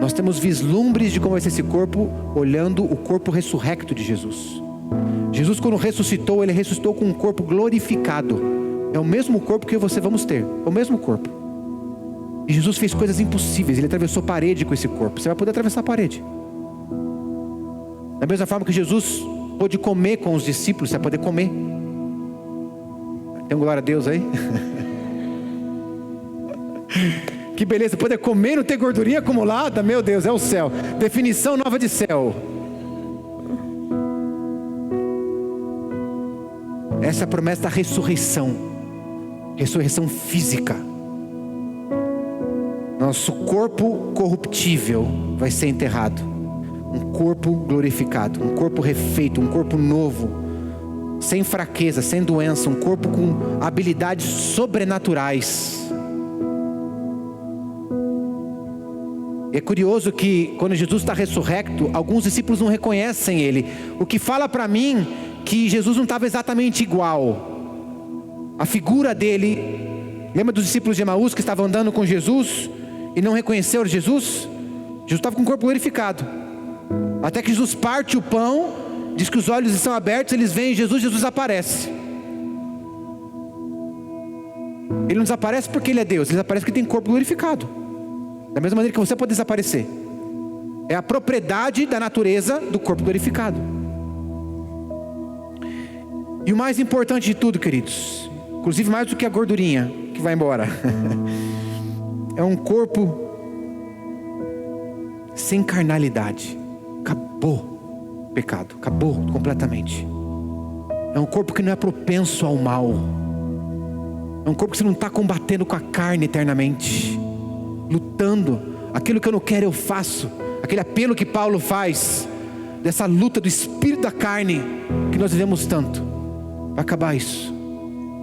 Nós temos vislumbres de como vai ser esse corpo, olhando o corpo ressurrecto de Jesus. Jesus, quando ressuscitou, Ele ressuscitou com um corpo glorificado. É o mesmo corpo que eu e você vamos ter. É o mesmo corpo. E Jesus fez coisas impossíveis. Ele atravessou parede com esse corpo. Você vai poder atravessar a parede. Da mesma forma que Jesus pôde comer com os discípulos, você vai poder comer. Tem um glória a Deus aí? Que beleza, poder comer e não ter gordurinha acumulada. Meu Deus, é o céu. Definição nova de céu. Essa é a promessa da ressurreição. ressurreição física. Nosso corpo corruptível vai ser enterrado. Um corpo glorificado, um corpo refeito, um corpo novo, sem fraqueza, sem doença, um corpo com habilidades sobrenaturais. E é curioso que quando Jesus está ressurrecto, alguns discípulos não reconhecem Ele, o que fala para mim que Jesus não estava exatamente igual. A figura dele, lembra dos discípulos de Emaús que estavam andando com Jesus e não reconheceram Jesus? Jesus estava com o corpo glorificado, até que Jesus parte o pão, diz que os olhos estão abertos, eles veem Jesus, Jesus aparece. Ele não desaparece porque Ele é Deus, Ele desaparece porque tem corpo glorificado, da mesma maneira que você pode desaparecer. É a propriedade da natureza do corpo glorificado. E o mais importante de tudo, queridos, inclusive mais do que a gordurinha que vai embora, é um corpo sem carnalidade. Acabou o pecado, acabou completamente. É um corpo que não é propenso ao mal. É um corpo que você não está combatendo com a carne eternamente, lutando. Aquilo que eu não quero eu faço. Aquele apelo que Paulo faz, dessa luta do espírito da carne que nós vivemos tanto. Vai acabar isso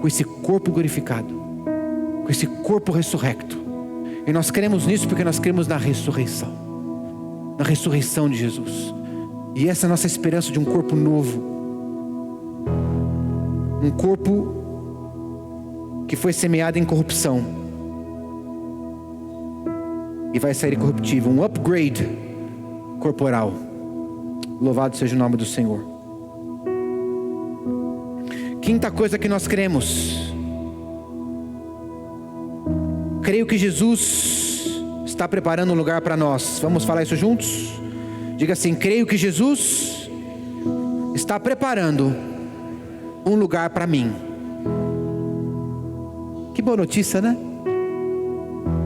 com esse corpo glorificado, com esse corpo ressurrecto. E nós cremos nisso porque nós cremos na ressurreição, na ressurreição de Jesus. E essa é a nossa esperança de um corpo novo, um corpo que foi semeado em corrupção e vai sair incorruptível, um upgrade corporal. Louvado seja o nome do Senhor. Quinta coisa que nós cremos: creio que Jesus está preparando um lugar para nós. Vamos falar isso juntos? Diga assim: creio que Jesus está preparando um lugar para mim. Que boa notícia, né?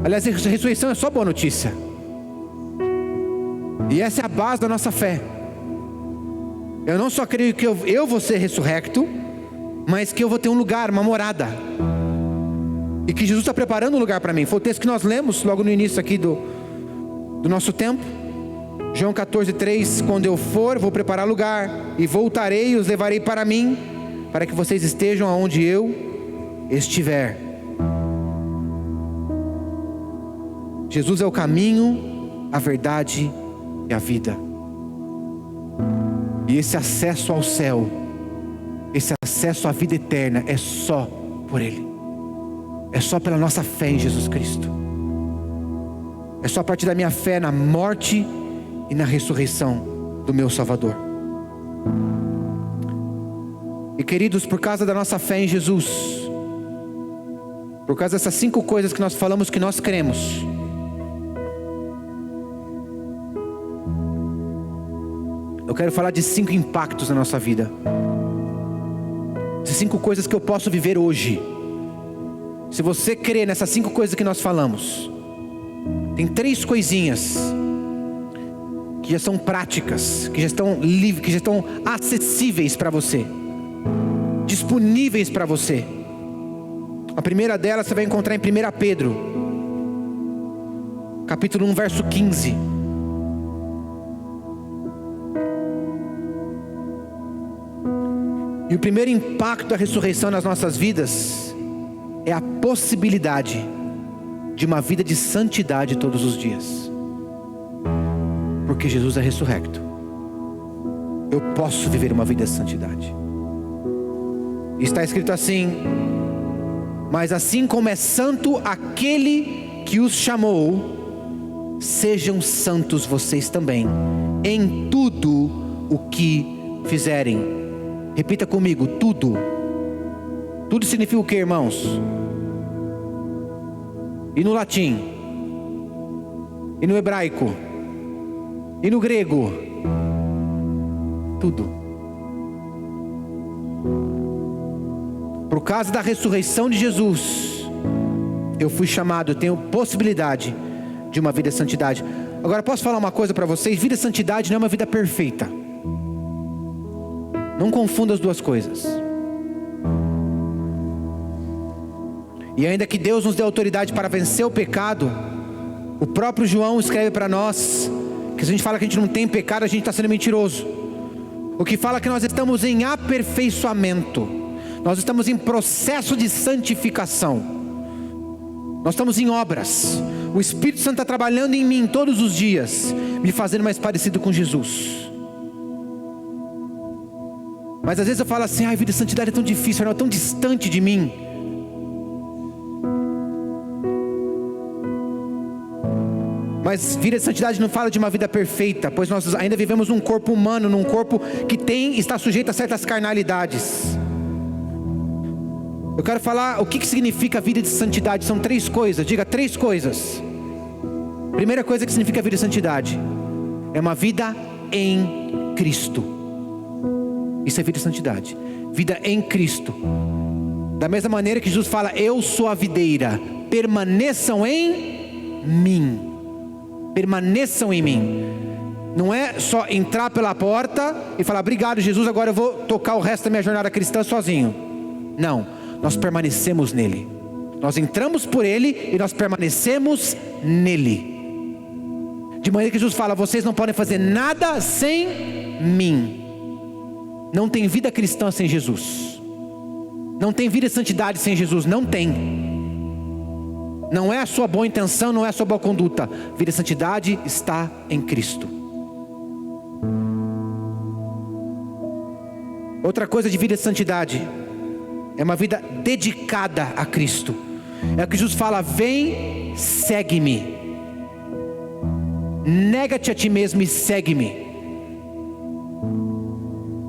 Aliás, a ressurreição é só boa notícia. E essa é a base da nossa fé. Eu não só creio que eu vou ser ressurrecto, mas que eu vou ter um lugar, uma morada. E que Jesus está preparando um lugar para mim. Foi o texto que nós lemos logo no início aqui do nosso tempo. João 14:3, quando eu for, vou preparar lugar, e voltarei e os levarei para mim, para que vocês estejam aonde eu estiver. Jesus é o caminho, a verdade e a vida. E esse acesso ao céu, esse acesso à vida eterna é só por Ele. É só pela nossa fé em Jesus Cristo. É só a partir da minha fé na morte e na ressurreição do meu Salvador. E queridos, por causa da nossa fé em Jesus, por causa dessas 5 coisas que nós falamos que nós cremos, eu quero falar de 5 impactos na nossa vida. De 5 coisas que eu posso viver hoje. Se você crer nessas 5 coisas que nós falamos, tem 3 coisinhas que já são práticas, que já estão livres, que já estão acessíveis para você, disponíveis para você. A primeira delas você vai encontrar em 1 Pedro, capítulo 1, verso 15. E o primeiro impacto da ressurreição nas nossas vidas é a possibilidade de uma vida de santidade todos os dias. Porque Jesus é ressurrecto. Eu posso viver uma vida de santidade. Está escrito assim: mas assim como é santo aquele que os chamou, sejam santos vocês também, em tudo o que fizerem. Repita comigo: tudo. Tudo significa o que, irmãos? E no latim? E no hebraico? E no grego? Tudo. Por causa da ressurreição de Jesus, eu fui chamado, eu tenho possibilidade de uma vida de santidade. Agora posso falar uma coisa para vocês? Vida de santidade não é uma vida perfeita. Não confunda as duas coisas. E ainda que Deus nos dê autoridade para vencer o pecado, o próprio João escreve para nós que se a gente fala que a gente não tem pecado, a gente está sendo mentiroso. O que fala que nós estamos em aperfeiçoamento, nós estamos em processo de santificação, nós estamos em obras. O Espírito Santo está trabalhando em mim todos os dias, me fazendo mais parecido com Jesus. Mas às vezes eu falo assim: ai, vida de santidade é tão difícil, é tão distante de mim. Mas vida de santidade não fala de uma vida perfeita, pois nós ainda vivemos num corpo humano, num corpo que está sujeito a certas carnalidades. Eu quero falar o que significa vida de santidade. São 3 coisas, diga 3 coisas. Primeira coisa que significa vida de santidade é uma vida em Cristo. Isso é vida de santidade, vida em Cristo. Da mesma maneira que Jesus fala: eu sou a videira, permaneçam em mim. Permaneçam em mim. Não é só entrar pela porta e falar: obrigado Jesus, agora eu vou tocar o resto da minha jornada cristã sozinho. Não, nós permanecemos nele. Nós entramos por ele e nós permanecemos nele. De maneira que Jesus fala: vocês não podem fazer nada sem mim. Não tem vida cristã sem Jesus. Não tem vida de santidade sem Jesus. Não tem. Não é a sua boa intenção, não é a sua boa conduta. Vida de santidade está em Cristo. Outra coisa de vida de santidade é uma vida dedicada a Cristo. É o que Jesus fala: vem, segue-me. Nega-te a ti mesmo e segue-me.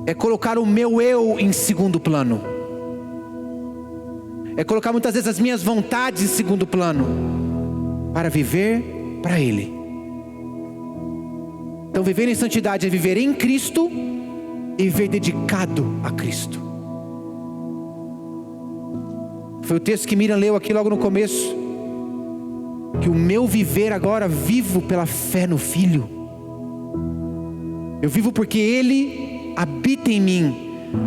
É colocar o meu eu em segundo plano. É colocar muitas vezes as minhas vontades em segundo plano, para viver para Ele. Então viver em santidade é viver em Cristo e viver dedicado a Cristo. Foi o texto que Miriam leu aqui logo no começo, que o meu viver agora vivo pela fé no Filho. Eu vivo porque Ele habita em mim,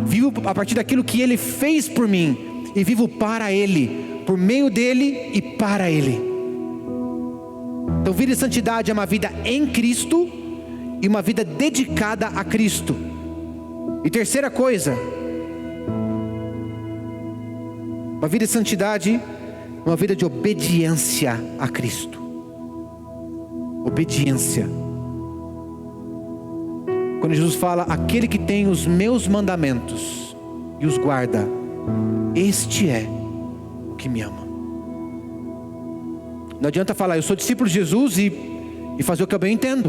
vivo a partir daquilo que Ele fez por mim, e vivo para Ele, por meio dEle e para Ele. Então vida de santidade é uma vida em Cristo e uma vida dedicada a Cristo. E terceira coisa, uma vida de santidade é uma vida de obediência a Cristo. Obediência. Quando Jesus fala: aquele que tem os meus mandamentos e os guarda, este é o que me ama. Não adianta falar: eu sou discípulo de Jesus e fazer o que eu bem entendo,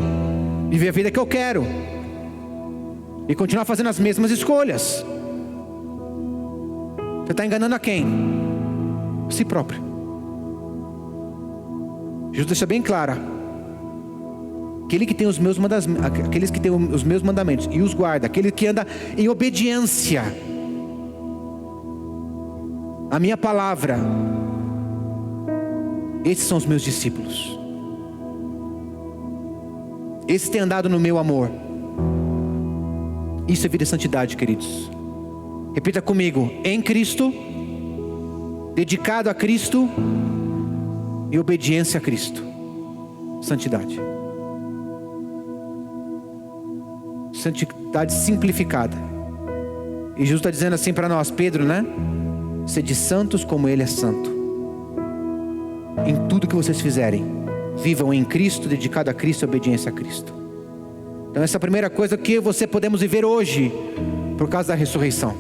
viver a vida que eu quero, e continuar fazendo as mesmas escolhas. Você está enganando a quem? A si próprio. Jesus deixa bem claro: aqueles que tem os meus mandamentos e os guarda, aquele que anda em obediência a minha palavra, esses são os meus discípulos. Esses têm andado no meu amor. Isso é vida de santidade, queridos. Repita comigo: em Cristo, dedicado a Cristo e obediência a Cristo. Santidade. Santidade simplificada. E Jesus está dizendo assim para nós, Pedro, né? Sede santos como Ele é santo. Em tudo que vocês fizerem, vivam em Cristo, dedicado a Cristo e obediência a Cristo. Então essa é a primeira coisa que você podemos viver hoje, por causa da ressurreição.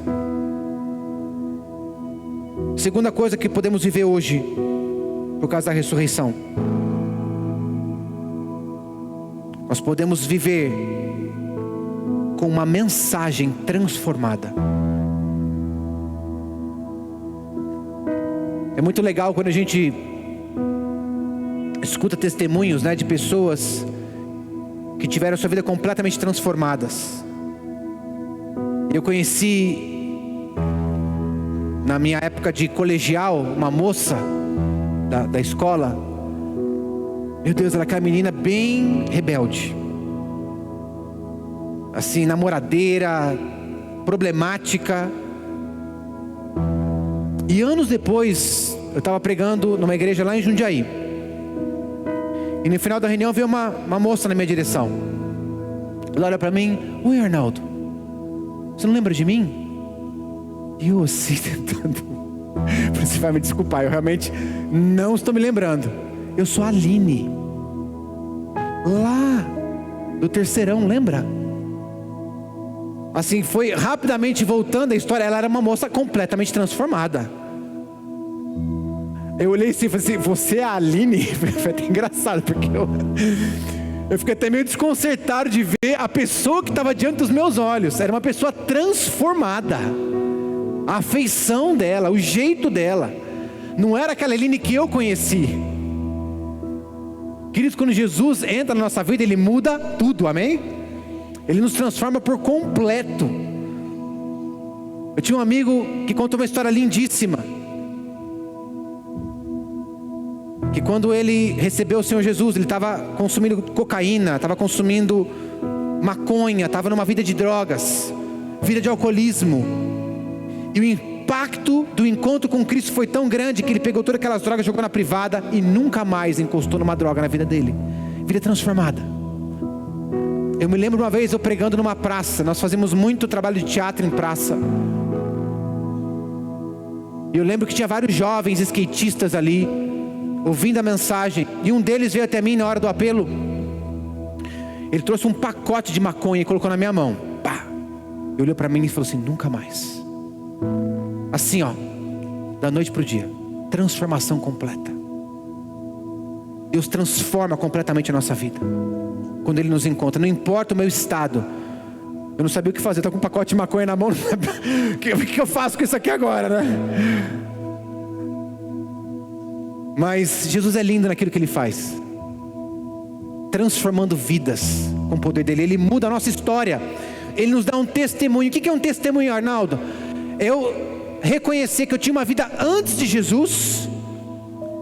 Segunda coisa que podemos viver hoje, por causa da ressurreição, nós podemos viver com uma mensagem transformada. É muito legal quando a gente escuta testemunhos, né, de pessoas que tiveram sua vida completamente transformadas. Eu conheci, na minha época de colegial, uma moça da escola. Meu Deus, ela é aquela menina bem rebelde, assim, namoradeira, problemática. E anos depois, eu estava pregando numa igreja lá em Jundiaí. E no final da reunião veio uma moça na minha direção. Ela olha para mim: oi, Arnaldo, você não lembra de mim? E eu assim tentando. Você vai me desculpar, eu realmente não estou me lembrando. Eu sou a Aline, lá do terceirão, lembra? Assim, foi rapidamente voltando a história. Ela era uma moça completamente transformada. Eu olhei assim e falei assim: você é a Aline? Foi até engraçado, porque eu fiquei até meio desconcertado de ver a pessoa que estava diante dos meus olhos. Era uma pessoa transformada. A afeição dela, o jeito dela, não era aquela Aline que eu conheci. Queridos, quando Jesus entra na nossa vida, Ele muda tudo, amém? Ele nos transforma por completo. Eu tinha um amigo que contou uma história lindíssima, que quando ele recebeu o Senhor Jesus, ele estava consumindo cocaína, estava consumindo maconha, estava numa vida de drogas, vida de alcoolismo. E o impacto do encontro com Cristo foi tão grande que ele pegou todas aquelas drogas, jogou na privada e nunca mais encostou numa droga na vida dele. Vida transformada. Eu me lembro uma vez eu pregando numa praça. Nós fazíamos muito trabalho de teatro em praça. E eu lembro que tinha vários jovens skatistas ali, ouvindo a mensagem. E um deles veio até mim na hora do apelo. Ele trouxe um pacote de maconha e colocou na minha mão. Pá! Ele olhou para mim e falou assim: nunca mais. Assim, ó, da noite para o dia. Transformação completa. Deus transforma completamente a nossa vida quando Ele nos encontra. Não importa o meu estado. Eu não sabia o que fazer. Estou com um pacote de maconha na mão. O que eu faço com isso aqui agora, né? Mas Jesus é lindo naquilo que Ele faz, transformando vidas com o poder dEle. Ele muda a nossa história. Ele nos dá um testemunho. O que é um testemunho, Arnaldo? Eu reconhecer que eu tinha uma vida antes de Jesus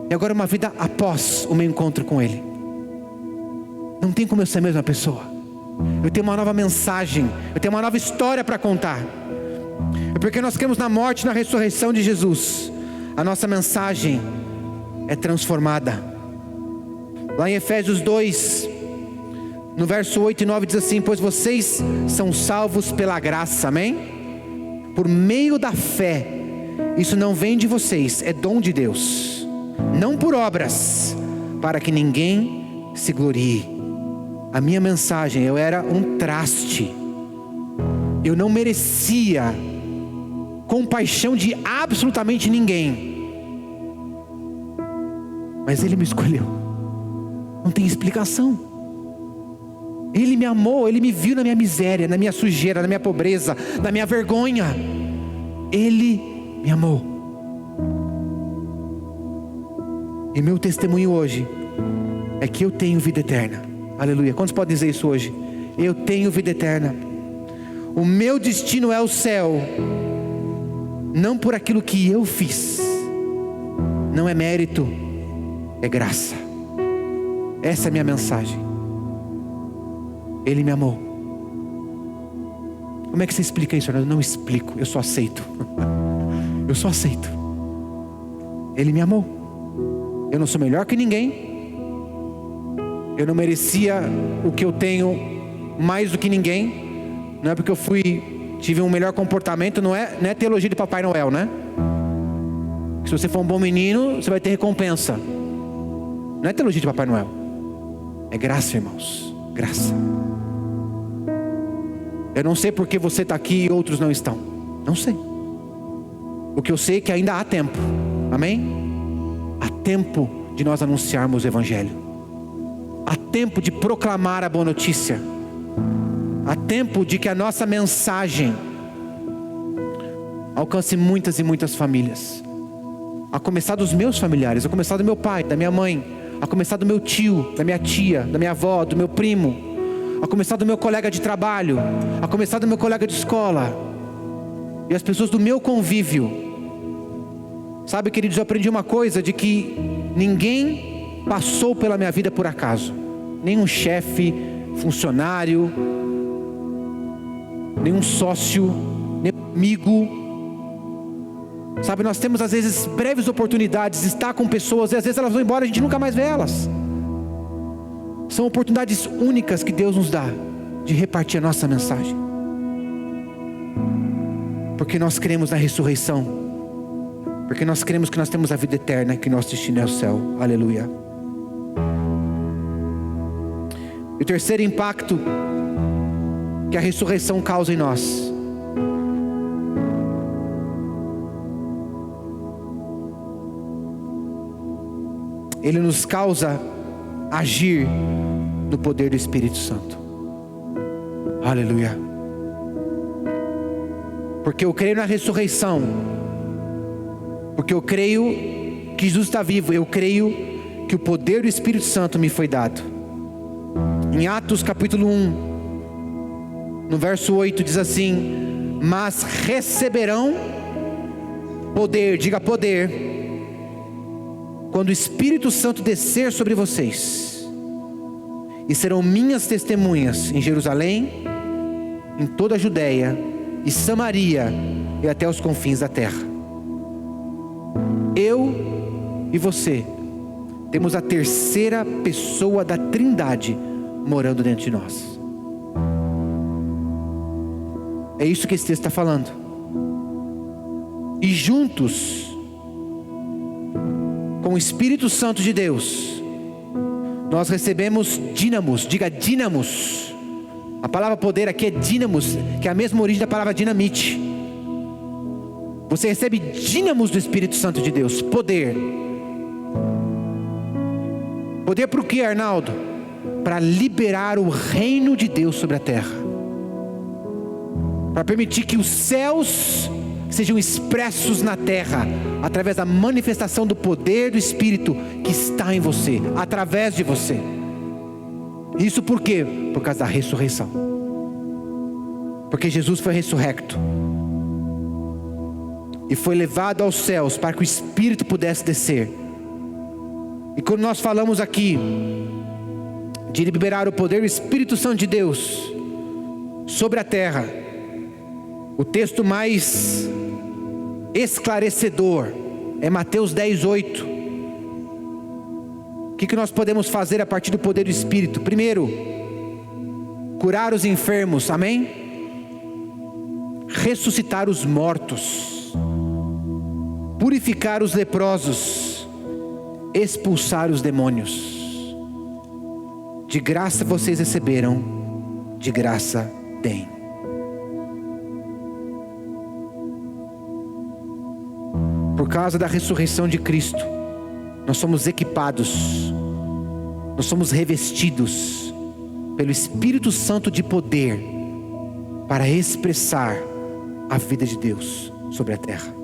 e agora uma vida após o meu encontro com Ele. Não tem como eu ser a mesma pessoa. Eu tenho uma nova mensagem, eu tenho uma nova história para contar. É porque nós cremos na morte e na ressurreição de Jesus. A nossa mensagem é transformada. Lá em Efésios 2, no verso 8 e 9 diz assim: pois vocês são salvos pela graça, amém? Por meio da fé. Isso não vem de vocês, é dom de Deus, não por obras, para que ninguém se glorie. A minha mensagem: eu era um traste, eu não merecia compaixão de absolutamente ninguém, mas Ele me escolheu. Não tem explicação. Ele me amou, Ele me viu na minha miséria, na minha sujeira, na minha pobreza, na minha vergonha. Ele me amou. E meu testemunho hoje é que eu tenho vida eterna. Aleluia. Quantos podem dizer isso hoje? Eu tenho vida eterna. O meu destino é o céu, não por aquilo que eu fiz. Não é mérito, é graça. Essa é a minha mensagem. Ele me amou. Como é que você explica isso? Eu não explico, eu só aceito. Eu só aceito. Ele me amou. Eu não sou melhor que ninguém. Eu não merecia o que eu tenho mais do que ninguém. Não é porque eu tive um melhor comportamento. Não é teologia de Papai Noel, né? Se você for um bom menino, você vai ter recompensa. Não é teologia de Papai Noel. É graça, irmãos. Graça. Eu não sei porque você está aqui e outros não estão. Não sei. O que eu sei é que ainda há tempo. Amém? Há tempo de nós anunciarmos o Evangelho. Há tempo de proclamar a boa notícia. Há tempo de que a nossa mensagem alcance muitas e muitas famílias. A começar dos meus familiares, a começar do meu pai, da minha mãe, a começar do meu tio, da minha tia, da minha avó, do meu primo, a começar do meu colega de trabalho, a começar do meu colega de escola e as pessoas do meu convívio. Sabe, queridos, eu aprendi uma coisa, de que ninguém passou pela minha vida por acaso. Nenhum chefe, funcionário, nenhum sócio, nenhum amigo. Sabe, nós temos às vezes breves oportunidades de estar com pessoas, e às vezes elas vão embora e a gente nunca mais vê elas. São oportunidades únicas que Deus nos dá de repartir a nossa mensagem, porque nós cremos na ressurreição, porque nós cremos que nós temos a vida eterna, que nosso destino é o céu. Aleluia. E o terceiro impacto que a ressurreição causa em nós, ele nos causa agir no poder do Espírito Santo. Aleluia. Porque eu creio na ressurreição, porque eu creio que Jesus está vivo, eu creio que o poder do Espírito Santo me foi dado. Em Atos capítulo 1, no verso 8 diz assim: mas receberão poder, diga poder, quando o Espírito Santo descer sobre vocês, e serão minhas testemunhas em Jerusalém, em toda a Judéia e Samaria e até os confins da terra. Eu e você temos a terceira pessoa da Trindade morando dentro de nós. É isso que esse texto está falando. E juntos com o Espírito Santo de Deus, nós recebemos dínamos, diga dínamos. A palavra poder aqui é dínamos, que é a mesma origem da palavra dinamite. Você recebe dínamos do Espírito Santo de Deus, poder. Poder para o que, Arnaldo? Para liberar o reino de Deus sobre a terra, para permitir que os céus sejam expressos na terra, através da manifestação do poder do Espírito que está em você, através de você. Isso por quê? Por causa da ressurreição. Porque Jesus foi ressurrecto e foi levado aos céus para que o Espírito pudesse descer. E quando nós falamos aqui de liberar o poder do Espírito Santo de Deus sobre a terra, o texto mais esclarecedor é Mateus 10:8. O que nós podemos fazer a partir do poder do Espírito? Primeiro, curar os enfermos, amém? Ressuscitar os mortos, purificar os leprosos, expulsar os demônios. De graça vocês receberam, de graça deem. Por causa da ressurreição de Cristo, nós somos equipados, nós somos revestidos pelo Espírito Santo de poder para expressar a vida de Deus sobre a terra.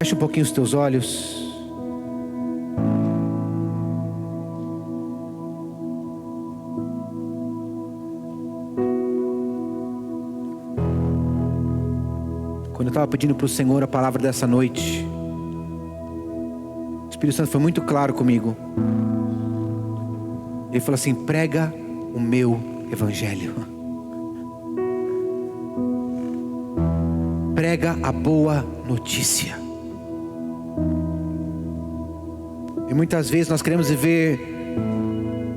Feche um pouquinho os teus olhos. Quando eu estava pedindo para o Senhor a palavra dessa noite, o Espírito Santo foi muito claro comigo. Ele falou assim: prega o meu evangelho, prega a boa notícia. E muitas vezes nós queremos viver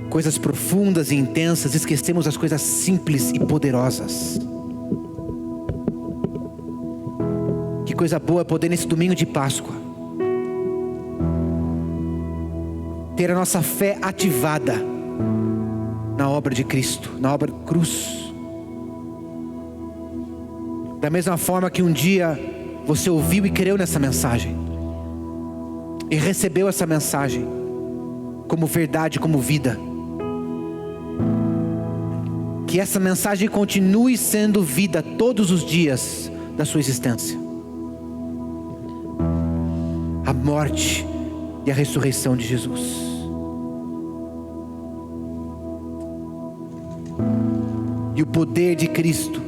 coisas profundas e intensas, esquecemos as coisas simples e poderosas. Que coisa boa é poder nesse domingo de Páscoa ter a nossa fé ativada na obra de Cristo, na obra da cruz. Da mesma forma que um dia você ouviu e creu nessa mensagem e recebeu essa mensagem como verdade, como vida, que essa mensagem continue sendo vida todos os dias da sua existência. A morte e a ressurreição de Jesus. E o poder de Cristo.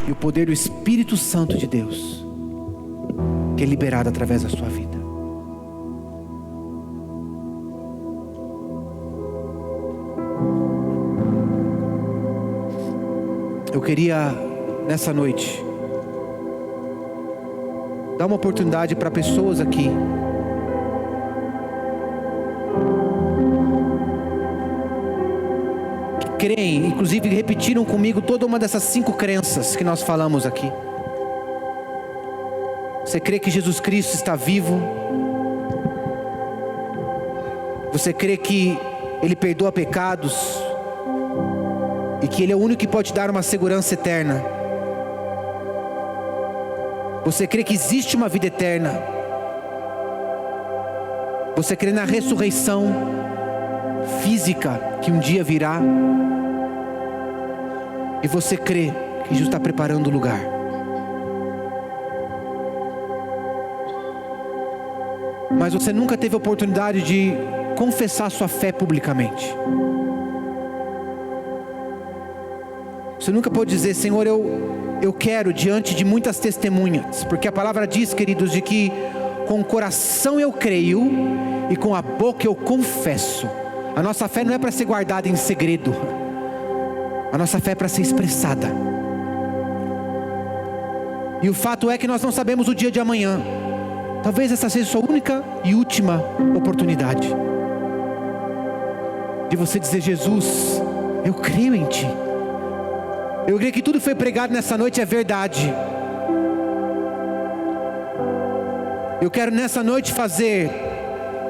E o poder do Espírito Santo de Deus, que é liberado através da sua vida. Eu queria, nessa noite, dar uma oportunidade para pessoas aqui que creem, inclusive repetiram comigo toda uma dessas 5 crenças que nós falamos aqui. Você crê que Jesus Cristo está vivo? Você crê que Ele perdoa pecados? E que Ele é o único que pode dar uma segurança eterna? Você crê que existe uma vida eterna? Você crê na ressurreição física que um dia virá? E você crê que Jesus está preparando o lugar? Mas você nunca teve a oportunidade de confessar sua fé publicamente. Você nunca pode dizer: Senhor, eu quero, diante de muitas testemunhas, porque a palavra diz, queridos, de que com o coração eu creio e com a boca eu confesso. A nossa fé não é para ser guardada em segredo, a nossa fé é para ser expressada. E o fato é que nós não sabemos o dia de amanhã. Talvez essa seja a sua única e última oportunidade de você dizer: Jesus, eu creio em Ti. Eu creio que tudo que foi pregado nessa noite é verdade. Eu quero nessa noite fazer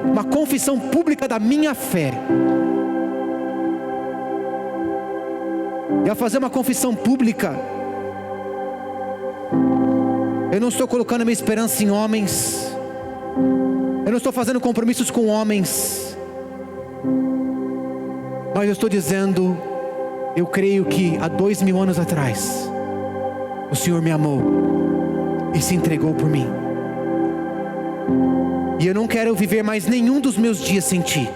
uma confissão pública da minha fé. E ao fazer uma confissão pública, eu não estou colocando a minha esperança em homens. Eu não estou fazendo compromissos com homens. Mas eu estou dizendo: eu creio que há 2000 anos atrás o Senhor me amou e se entregou por mim. E eu não quero viver mais nenhum dos meus dias sem Ti.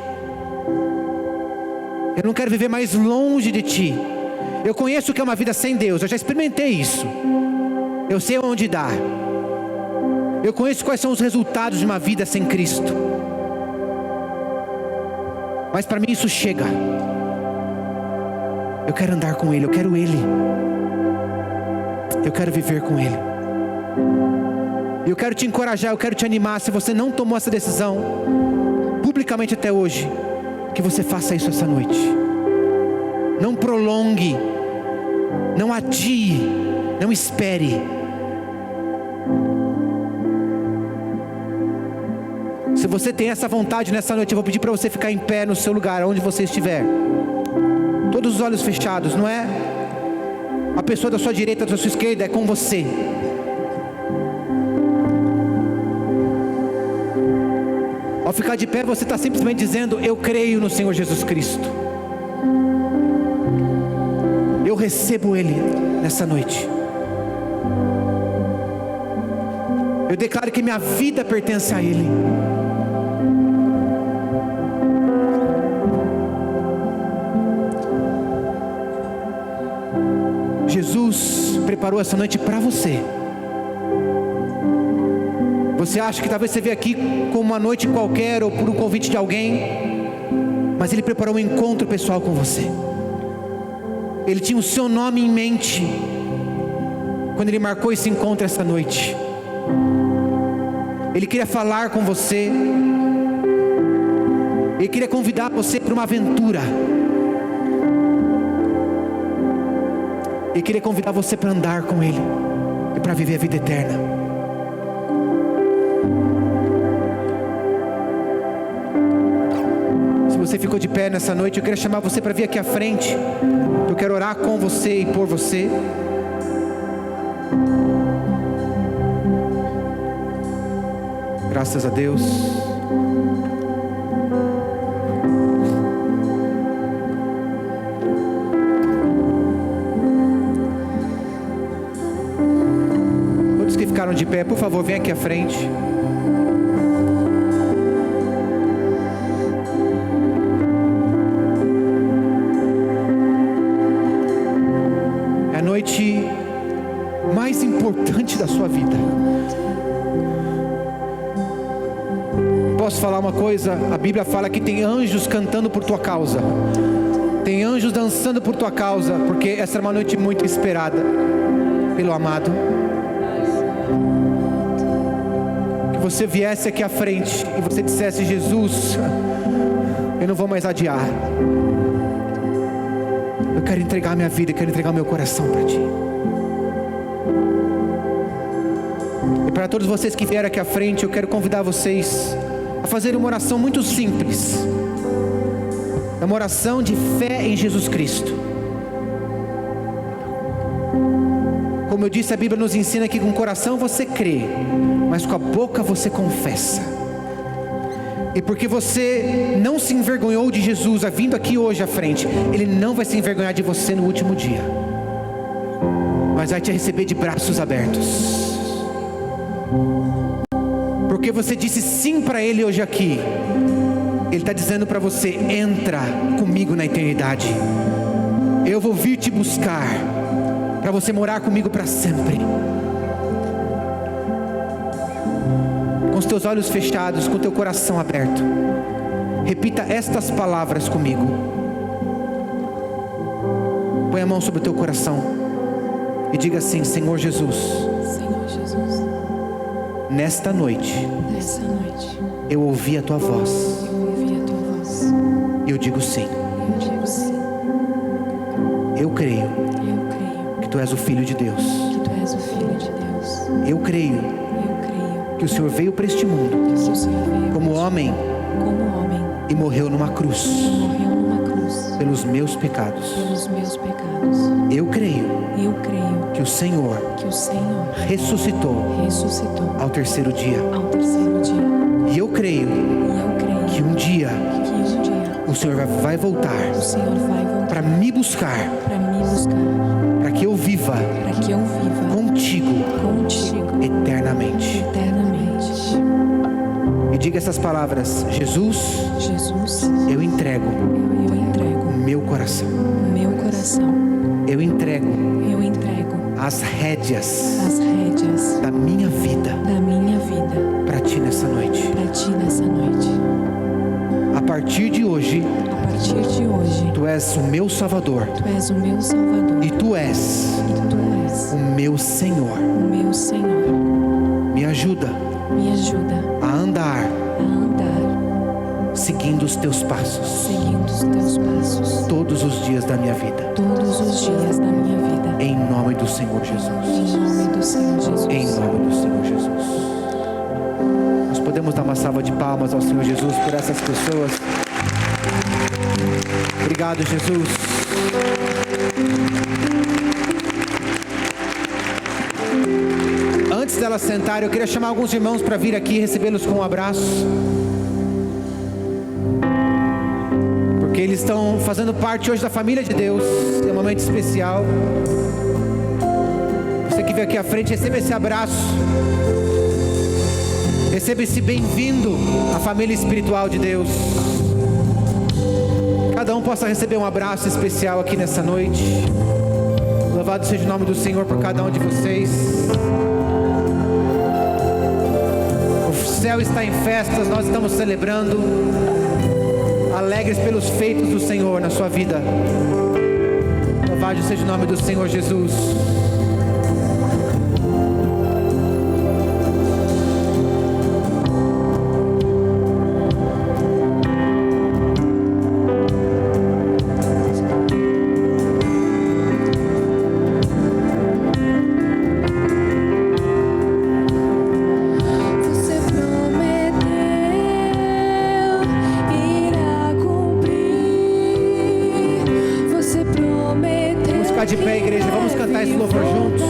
Eu não quero viver mais longe de Ti. Eu conheço o que é uma vida sem Deus. Eu já experimentei isso. Eu sei onde dá. Eu conheço quais são os resultados de uma vida sem Cristo. Mas para mim isso chega. Eu quero andar com Ele, eu quero Ele. Eu quero viver com Ele. Eu quero te encorajar, eu quero te animar. Se você não tomou essa decisão publicamente até hoje, que você faça isso essa noite. Não prolongue, não adie, não espere. Se você tem essa vontade nessa noite, eu vou pedir para você ficar em pé no seu lugar, onde você estiver. Todos os olhos fechados, não é a pessoa da sua direita, da sua esquerda, é com você. Ao ficar de pé, você está simplesmente dizendo: eu creio no Senhor Jesus Cristo. Eu recebo Ele nessa noite. Eu declaro que minha vida pertence a Ele. Jesus preparou essa noite para você. Você acha que talvez você veio aqui como uma noite qualquer ou por um convite de alguém, mas Ele preparou um encontro pessoal com você. Ele tinha o seu nome em mente quando Ele marcou esse encontro essa noite. Ele queria falar com você. Ele queria convidar você para uma aventura. Ele queria convidar você para andar com Ele e para viver a vida eterna. Se você ficou de pé nessa noite, eu queria chamar você para vir aqui à frente. Eu quero orar com você e por você. Graças a Deus. Todos que ficaram de pé, por favor, vem aqui à frente. É a noite mais importante da sua vida. Posso falar uma coisa? A Bíblia fala que tem anjos cantando por tua causa. Tem anjos dançando por tua causa, porque essa é uma noite muito esperada pelo amado. Que você viesse aqui à frente e você dissesse: Jesus, eu não vou mais adiar. Eu quero entregar minha vida, eu quero entregar meu coração para Ti. E para todos vocês que vieram aqui à frente, eu quero convidar vocês a fazer uma oração muito simples. É uma oração de fé em Jesus Cristo. Como eu disse, a Bíblia nos ensina que com o coração você crê, mas com a boca você confessa. E porque você não se envergonhou de Jesus, vindo aqui hoje à frente, Ele não vai se envergonhar de você no último dia, mas vai te receber de braços abertos. Porque você disse sim para Ele hoje aqui. Ele está dizendo para você: entra comigo na eternidade. Eu vou vir te buscar, para você morar comigo para sempre. Com os teus olhos fechados, com o teu coração aberto, repita estas palavras comigo. Põe a mão sobre o teu coração e diga assim: Senhor Jesus, Senhor Jesus, nesta noite eu ouvi a tua voz. E eu digo sim. Eu creio que Tu és o Filho de Deus. Eu creio que o Senhor veio para este mundo como homem e morreu numa cruz pelos meus pecados. Eu creio que o Senhor ressuscitou ao terceiro dia. E eu creio que um dia o Senhor vai voltar para me buscar, para que eu viva contigo eternamente. E diga essas palavras: Jesus, eu entrego o meu coração. Eu entrego as rédeas da minha vida para Ti nessa noite. A partir de hoje, Tu és o meu Salvador. E Tu és o meu Senhor. Me ajuda a andar seguindo os Teus passos todos os dias da minha vida. Em nome do Senhor Jesus. Em nome do Senhor Jesus. Nós podemos dar uma salva de palmas ao Senhor Jesus por essas pessoas. Obrigado, Jesus. Antes delas sentarem, eu queria chamar alguns irmãos para vir aqui e recebê-los com um abraço, porque eles estão fazendo parte hoje da família de Deus. É um momento especial. Você que veio aqui à frente, receba esse abraço. Receba esse bem-vindo à família espiritual de Deus. Cada um possa receber um abraço especial aqui nessa noite. Louvado seja o nome do Senhor por cada um de vocês. O céu está em festas, nós estamos celebrando, alegres pelos feitos do Senhor na sua vida. Louvado seja o nome do Senhor Jesus. De pé, igreja, vamos cantar esse louvor juntos.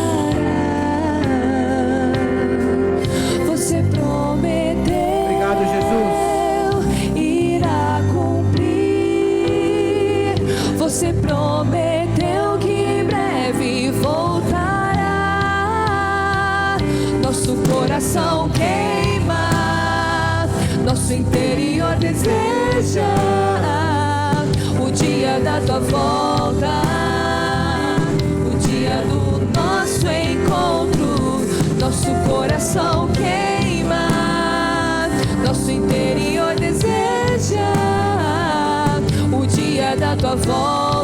Você prometeu, obrigado, Jesus. Irá cumprir. Você prometeu que em breve voltará. Nosso coração queima, nosso interior deseja o dia da tua volta. Do nosso encontro, nosso coração queima, nosso interior deseja o dia da tua volta.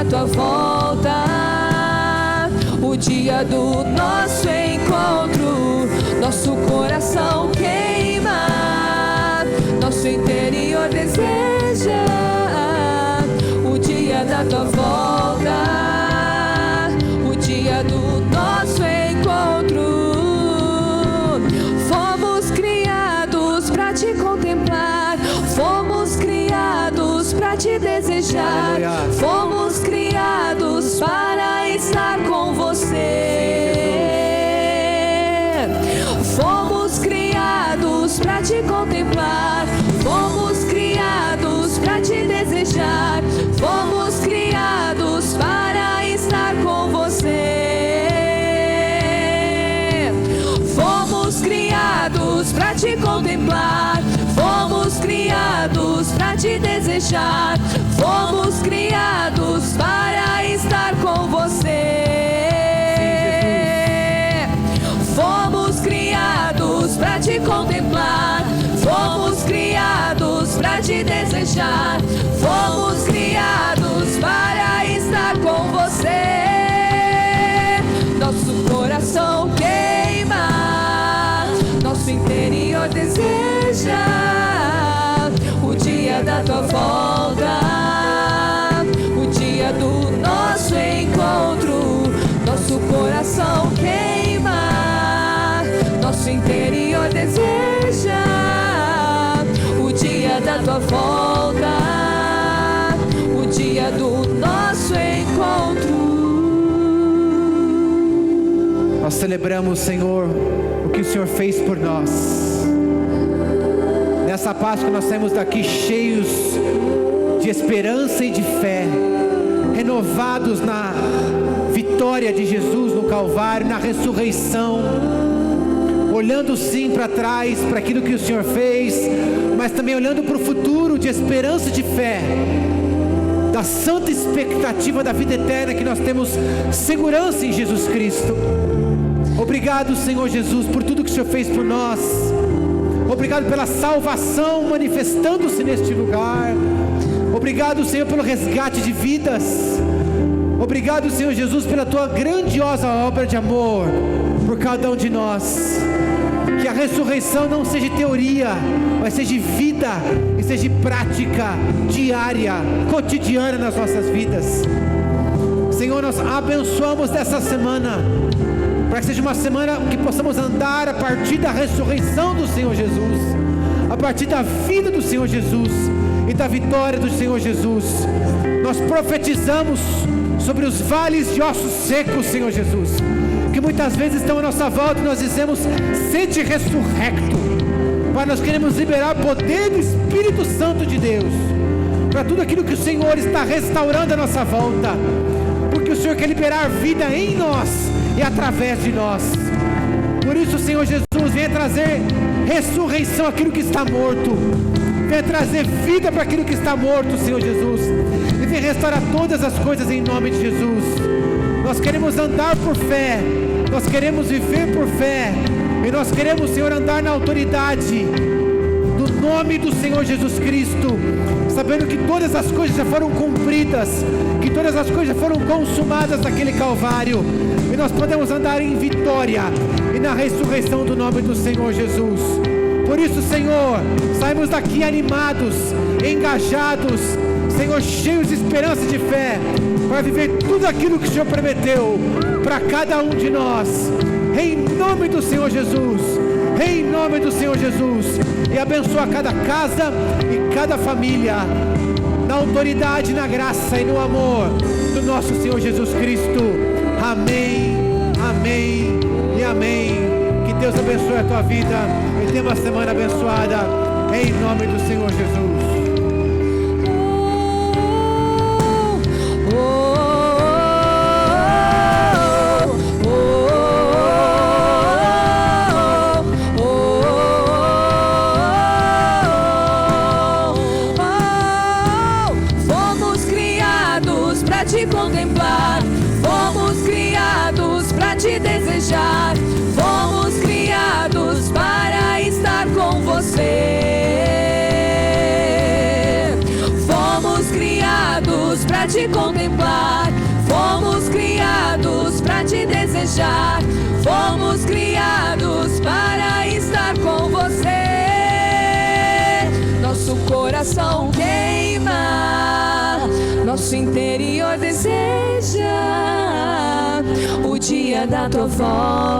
da tua volta, o dia do nosso encontro. Nosso coração queima, nosso interior deseja o dia da tua volta, o dia do nosso encontro. Fomos criados para te contemplar, fomos criados para te desejar, fomos criados para estar com você. Fomos criados para te contemplar, fomos criados para te desejar, fomos criados para estar com você. Fomos criados para te contemplar, fomos criados para te desejar, fomos criados para estar com você. Fomos criados para te contemplar, fomos criados para te desejar, fomos criados para estar com você. Nosso coração queima, nosso interior deseja o dia da tua volta, o dia do nosso encontro. Nosso coração queima, nosso interior deseja o dia da tua volta, o dia do nosso encontro. Nós celebramos, Senhor, o que o Senhor fez por nós. Nessa Páscoa nós saímos daqui cheios de esperança e de fé, renovados na vitória de Jesus no Calvário, na ressurreição, olhando sim para trás, para aquilo que o Senhor fez, mas também olhando para o futuro de esperança e de fé, da santa expectativa da vida eterna, que nós temos segurança em Jesus Cristo. Obrigado, Senhor Jesus, por tudo que o Senhor fez por nós. Obrigado pela salvação manifestando-se neste lugar. Obrigado, Senhor, pelo resgate de vidas. Obrigado, Senhor Jesus, pela tua grandiosa obra de amor por cada um de nós. Que a ressurreição não seja teoria, mas seja vida e seja prática diária, cotidiana nas nossas vidas. Senhor, nós abençoamos dessa semana, para que seja uma semana que possamos andar a partir da ressurreição do Senhor Jesus, a partir da vida do Senhor Jesus e da vitória do Senhor Jesus. Nós profetizamos sobre os vales de ossos secos, Senhor Jesus, que muitas vezes estão à nossa volta, e nós dizemos: sede ressurrecto. Pai, nós queremos liberar o poder do Espírito Santo de Deus para tudo aquilo que o Senhor está restaurando à nossa volta, porque o Senhor quer liberar vida em nós e através de nós. Por isso, Senhor Jesus, venha trazer ressurreição àquilo que está morto, venha trazer vida para aquilo que está morto, Senhor Jesus, e venha restaurar todas as coisas em nome de Jesus. Nós queremos andar por fé, nós queremos viver por fé, e nós queremos, Senhor, andar na autoridade do nome do Senhor Jesus Cristo, sabendo que todas as coisas já foram cumpridas, que todas as coisas já foram consumadas naquele Calvário, e nós podemos andar em vitória e na ressurreição do nome do Senhor Jesus. Por isso, Senhor, saímos daqui animados, engajados, Senhor, cheios de esperança e de fé, para viver tudo aquilo que o Senhor prometeu para cada um de nós, em nome do Senhor Jesus, em nome do Senhor Jesus. E abençoa cada casa e cada família, na autoridade, na graça e no amor do nosso Senhor Jesus Cristo. Amém, amém e amém. Que Deus abençoe a tua vida e tenha uma semana abençoada, em nome do Senhor Jesus. Fomos criados para te contemplar, fomos criados para te desejar, fomos criados para estar com você. para te contemplar. Fomos criados para te desejar. Fomos criados para estar com você. Nosso coração queima, nosso interior deseja o dia da tua volta.